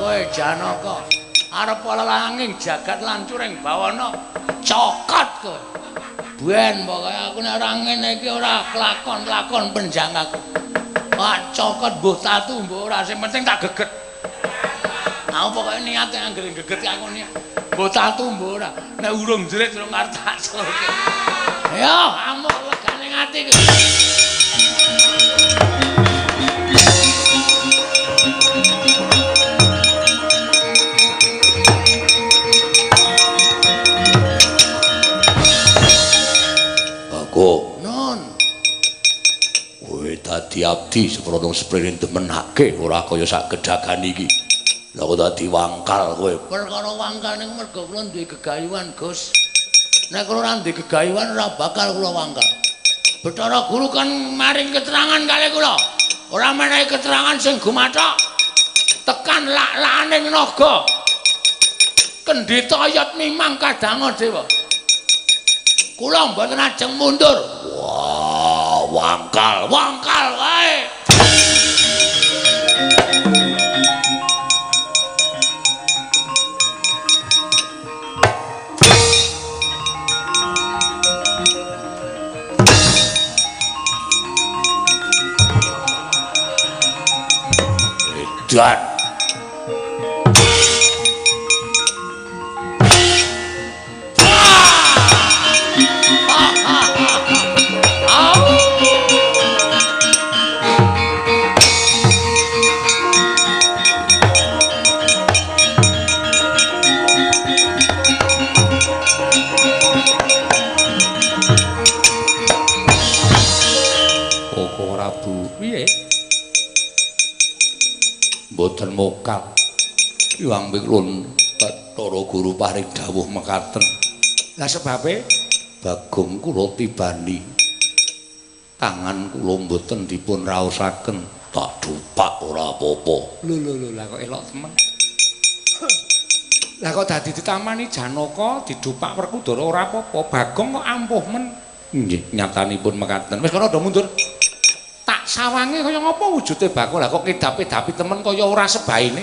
Speaker 2: Kowe Janaka. arep langing jagat lancuring bawana cokot kowe. Ben pokoke aku nek ora ngene iki ora kelakon-lakon penjang aku. Wah, cokot mbuh tatu mbuh ora sing penting tak geget. Aku pokoke niat anggere geget aku niat. Mbuh tatu mbuh ora. Nek urung jerit urung arep tak sulke. Yo, amuk legane ati iki.
Speaker 1: Kok non kowe dadi abdi seprono sprene demenake ora kaya sak gedhagan iki lha kok dadi wangkal kowe
Speaker 2: Perkara wangkal ning mergo kula duwe gegayuhan Gus nek kula ora duwe gegayuhan ora bakal kula wangkal Bathara Guru kan maring keterangan kali kula ora menehi keterangan sing gumathok tekan lak-lakane naga kendhita ayat mimang kadang dewa kula mboten ajeng mundur.
Speaker 1: Wah, wangkal
Speaker 2: wae.
Speaker 1: Edan. Mboten mokal. Iwang Miklun Bathara Guru paring dawuh mekaten.
Speaker 2: Lah sebabe
Speaker 1: Bagong kula tibani. Tangan kula mboten dipun raosaken. Tak dupak ora apa-apa.
Speaker 2: Lho lah kok elok temen. Lah kok dadi ditamani Janaka didupak Werkudara ora apa-apa. Bagong kok ampuh men.
Speaker 1: Nggih, nyatanipun mekaten.
Speaker 2: Wis kono do mundur. Tak sawange kaya ngapa wujude bakul lah kok ngedap-edapi temen kaya ora sebaine.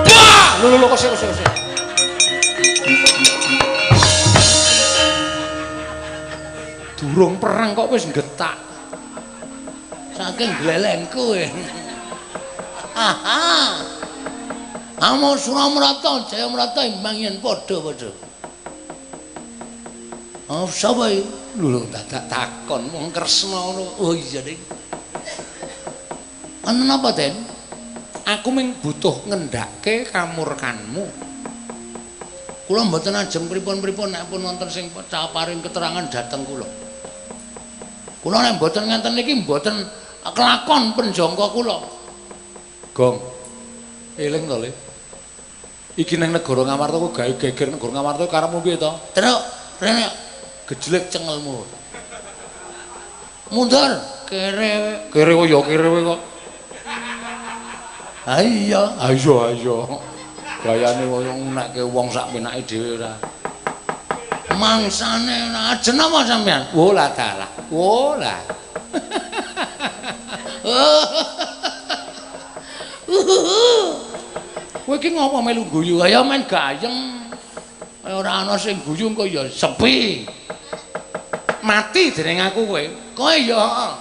Speaker 2: Wah, lho kok sik. Durung perang kok wis getak. Saking glelengku kowe. Aha. Amo Suramrata, Jayamrata imbang yen padha-padha. Oh, sapa iki? Lho, dadak takon wong Kresna ngono. Oh iya, Dik. Ana napa, Den? Aku mung butuh ngendhake kamurkanmu. Kula mboten ajeng pripun-pripun nek pun wonten sing paring keterangan dhateng kula. Kula nek mboten ngenten iki mboten kelakon penjangka kula. Gong. Eling to, Le. Iki nang negara Ngamarta kok gawe geger negara Ngamarta karepmu piye to? Truk, rene gejlek cengelmu. Mundur, kere. Kere kok ya kere kok. Ha iya, ayo. Gayane koyo nekke wong sak penake dhewe ora. Mangsane ajen apa sampean? Oh lah dalah. Oh lah. Kowe iki ngopo melu guyu kaya men gayeng. Kaya ora ana sing guyu kok ya sepi. Mati dening aku kowe. Kowe ya heeh.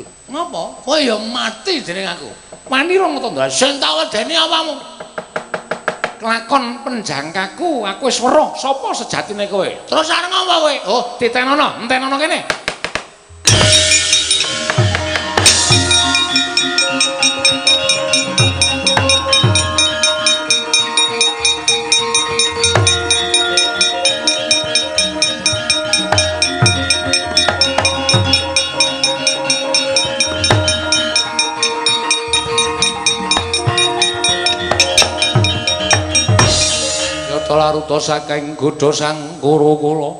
Speaker 2: Lho, ngopo? Kowe ya mati dening aku. Wani rong to ndak sing tak wedeni apamu. Kelakon penjangkaku, aku wis weruh sapa sejatine kowe. Terus arep ngopo kowe? Oh, ditenono, entenono kene. Laruta saking godha sang guru kula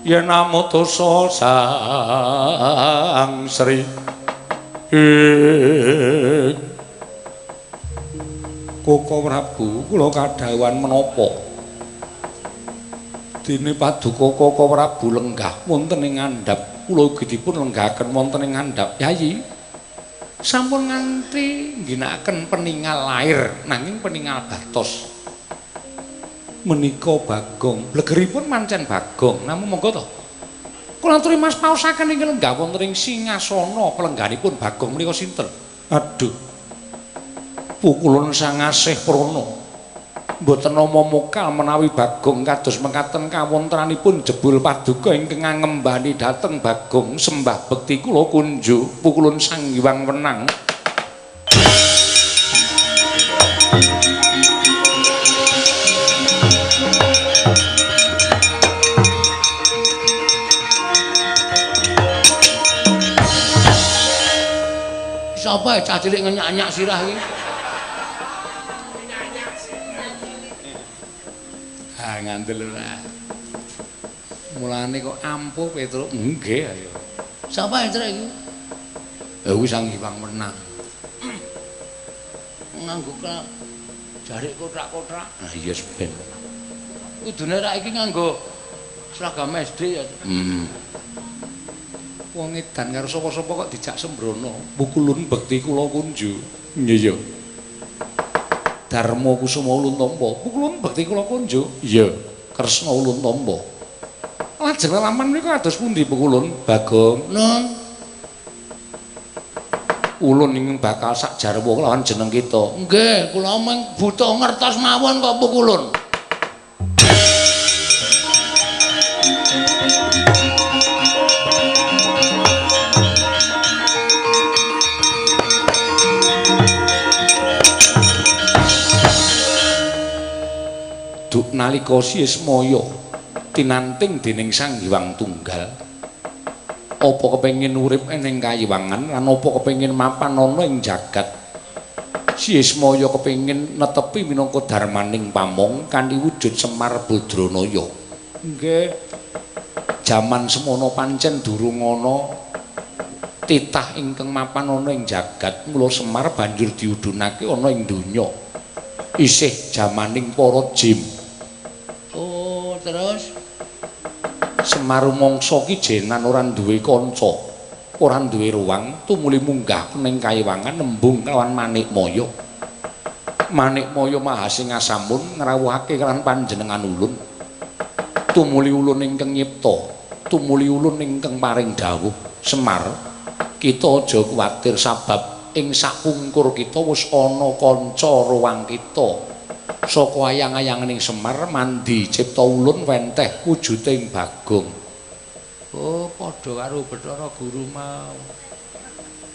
Speaker 2: yen amutusa sang Sri Koko Prabu kula kadhawuhan menapa Dene Paduka Kaka Prabu lenggah wonten ing ngandhap. Kula ugi dipun lenggahaken wonten ing ngandhap. Yayi. Sampun nganti ngginakaken peningal lair nanging peningal batos. Menika Bagong. Blegeripun mancen Bagong. Namung monggo to. Kula aturi Mas paosaken ing lenggah wonten ing singasana pelengganipun Bagong menika sinten? Aduh. Pukulun Sang Asih Prana. Mboten nama mokal menawi Bagong kados mekaten kawontenanipun jebul paduka ingkang ngembani dhateng Bagong sembah bekti kula kunjuk pukulun Sang Hyang Wenang.
Speaker 1: Sapa cah cilik ngenyak-nyak sirah iki?
Speaker 2: Ngandel ora. Mulane kok ampuh Petruk. Nggih ayo.
Speaker 1: Sapa Petruk iki?
Speaker 2: Ya kuwi Sang Hyang Wenang.
Speaker 1: Nganggo jarik kotak-kotak.
Speaker 2: Nah iya ben.
Speaker 1: Kudune rak iki nganggo seragam SD ya.
Speaker 2: Wong edan karo sapa-sapa kok dijak sembrono. Pukulun bekti kula kunju. Nggih ya. Darma Kusuma Ulun Tamba, pukulun bekti kula kunjuk. Iya, Kresna Ulun Tamba. Lajeng lelaman menika kados pundi pukulun Bagong?
Speaker 1: Nun.
Speaker 2: Ulun ingkang bakal sak jarwa kelawan jeneng kita.
Speaker 1: Nggih, kula mung butuh ngertos mawon kok pukulun.
Speaker 2: Duk nalika Siesmaya tinanting dening Sang Hyang Tunggal. Apa kepengin urip ing kayiwangan lan apa kepengin mapan ana ing jagat. Siesmaya kepengin netepi minangka darmaning pamong kanthi wujud Semar Badranaya. Nggih. Jaman semono pancen durung ana titah ingkang mapan ana ing jagat. Mula Semar banjur diudhunake ana ing donya. Isih jamaning para jin.
Speaker 1: Terus
Speaker 2: Semar mangsa ki jenan ora duwe kanca, ora duwe ruang, tumuli munggah ning kayiwangan nembung kelawan Manikmaya. Manikmaya Mahasingasamun ngrawuhake kelawan panjenengan ulun. Tumuli ulun ingkang nyipta, tumuli ulun ingkang paring dawuh. Semar, kita aja kuwatir sabab ing sakungkur kita wis ana kanca ruang kita. Saka ayang-ayanganing Semar mandi cipta ulun wenteh wujuding Bagong.
Speaker 1: oh padha karo Bathara Guru mau.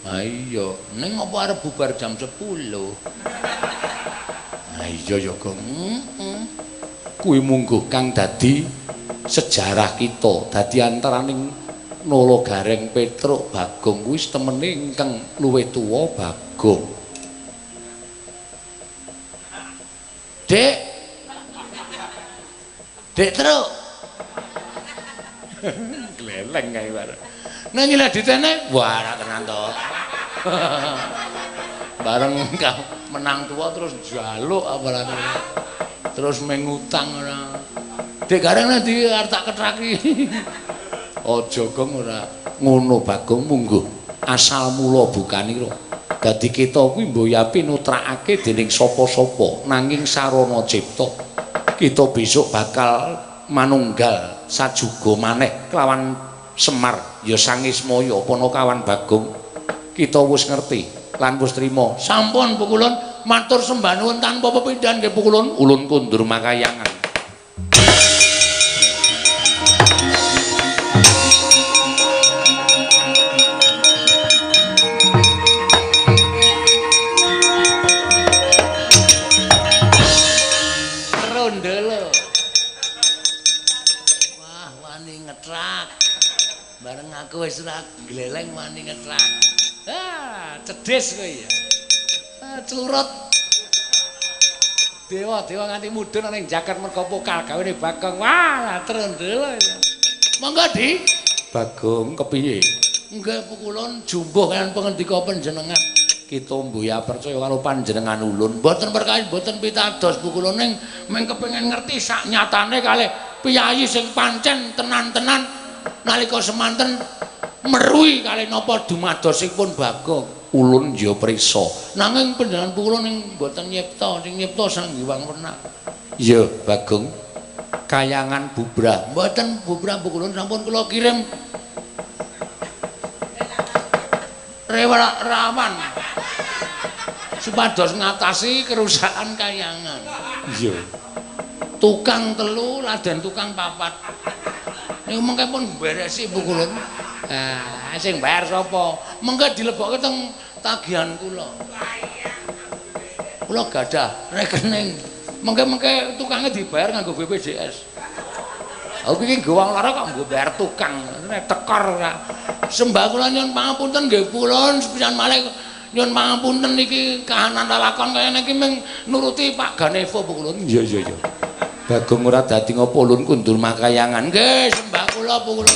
Speaker 1: Ha iya, ning apa arep bubar jam 10?
Speaker 2: Ha iya ya, Gong. Kuwi mungguh kang dadi sejarah kita, dadi antaraning Nala Gareng Petruk Bagong kuwi temene ingkang luwih tuwa Bagong.
Speaker 1: Dek. Dek Truk.
Speaker 2: Gleleng kae bareng.
Speaker 1: Nek nyileh ditene, wah ora tenan to. Bareng menang tua terus jaluk apalane. Terus mengutang ora. Dek Gareng nanti arep tak ketraki.
Speaker 2: Aja Gong ora ngono Bagong mungguh asal mula bukanira. Dadi kita kuwi mboyapi nutrakake dening sapa-sapa nanging sarana cipta. Kita besok bakal manunggal sajuga maneh kelawan Semar ya Sang Ismaya apa kawan Bagong. Kita wis ngerti lan wis trima.
Speaker 1: Sampun pukulun matur sembah nuwun tanpa pepindhan nggih pukulun.
Speaker 2: Ulun kundur makayangan.
Speaker 1: Bareng aku wis ora gleleng wani ngetrak. Cedhis kowe ya. Clurut. Dewa-dewa nganti mudhun ning jagat merga pokal gawene Bagong. Wah, trondol. Monggo Di.
Speaker 2: Bagong kepiye?
Speaker 1: Nggih pukulun jumbuh kan pangendika panjenengan. Kita mbuya percaya karo panjenengan ulun. Mboten perkawis, mboten pitados pukulun ning mung kepengin ngerti sak nyatane kalih
Speaker 2: piyayi sing pancen tenan-tenan nalika semanten meruhi kalih napa dumadosipun Bagong.
Speaker 1: Ulun ya prisa.
Speaker 2: Nanging panjenengan kula ning mboten nyipta, sing nyipta Sanghyang Werna.
Speaker 1: Ya, Bagong.
Speaker 2: Kayangan bubrah. Mboten bubrah kula sampun kula kirim rawan supados ngatasi kerusakan kayangan.
Speaker 1: Iya.
Speaker 2: Tukang 3 laden tukang 4. Niku mengke pun beresi Bu kula. Ah, sing bayar sapa? Mengke dilebokke teng tagihan kula. Kula gadah rekening. Mengke tukangnya dibayar nganggo BPJS. Aku iki gowang lara kok nggo bayar tukang. Nek tekor ora. Sembah kula nyuwun pangapunten nggih pulun sepisan malih nyuwun pangapunten iki kahanan lakon kaya niki mung nuruti Pak Ganevo Bu kula.
Speaker 1: Iya. Bagong ora dadi ngopo ulun kundur makayangan.
Speaker 2: Nggih, sembah kula Bu kula.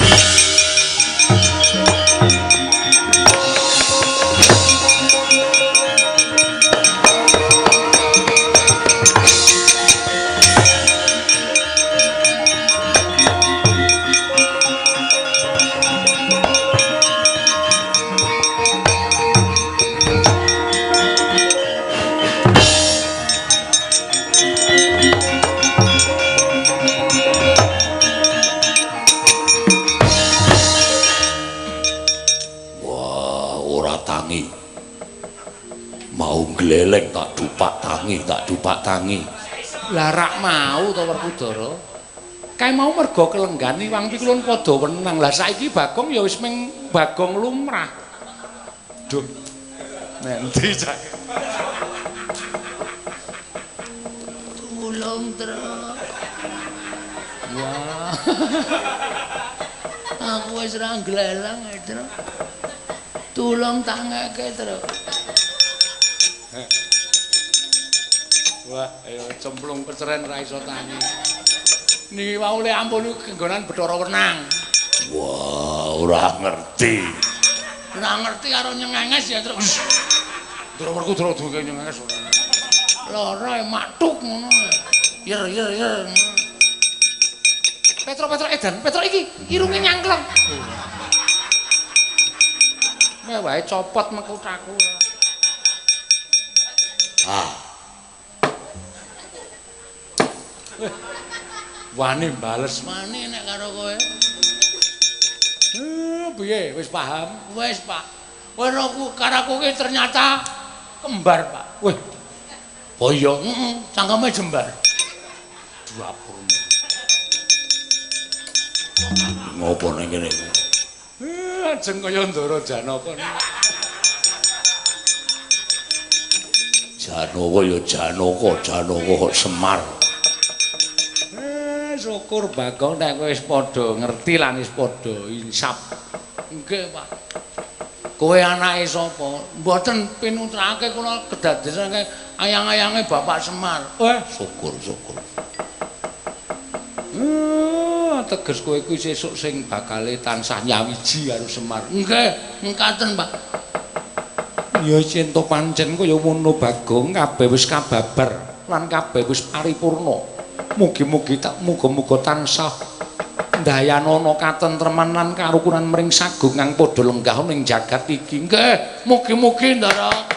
Speaker 1: Gleleng tak dupak tangi.
Speaker 2: Lah rak mau to Werkudara. Kae mau mergo kelenggan Iwang Pikulun padha wenang. Lah saiki Bagong ya wis ming Bagong lumrah. Duh. Nanti cak. Tulung terus. Wah. Aku wis ra gleleng terus. Tulung tangeke terus. Wah, ayo cemplung keceren ra iso tangi. Niki wau le ampun kenggonan Bathara Wenang.
Speaker 1: Wah, ora ngerti.
Speaker 2: Ora ngerti karo nyengenges ya terus. Bathara Werkudara duwe nyengenges ora. Lara matuk ngono. Yer. Petro edan, Petro iki irunge nyangkleng. Meh wae copot mekutaku. Wani bales mani nek karo kowe. Piye wis paham? Wis, Pak. Karaku ki ternyata kembar, Pak. Wih.
Speaker 1: Oh iya,
Speaker 2: cangkeme jembar.
Speaker 1: Dapurmu. Ngopo ning kene?
Speaker 2: Ajeng kaya Ndara Janaka.
Speaker 1: Janaka ya Janaka Semar.
Speaker 2: Syukur Bagong nek kowe wis padha ngerti lan wis padha insap. Nggih, Pak. Kowe anake sapa? Mboten pinutrake kula kedadesake ayang-ayange Bapak Semar.
Speaker 1: Syukur.
Speaker 2: Teges kowe kuwi sesuk sing bakale tansah nyawiji karo Semar. Nggih, mengkaten, Pak. Ya cinta pancen kaya ngono Bagong, kabeh wis kababar lan kabeh wis paripurna. Mugi-mugi muga-muga tansah ndayanana katentreman lan karukunan mring sagungang padha lenggah ning jagat iki. Nggih, mugi-mugi Ndara.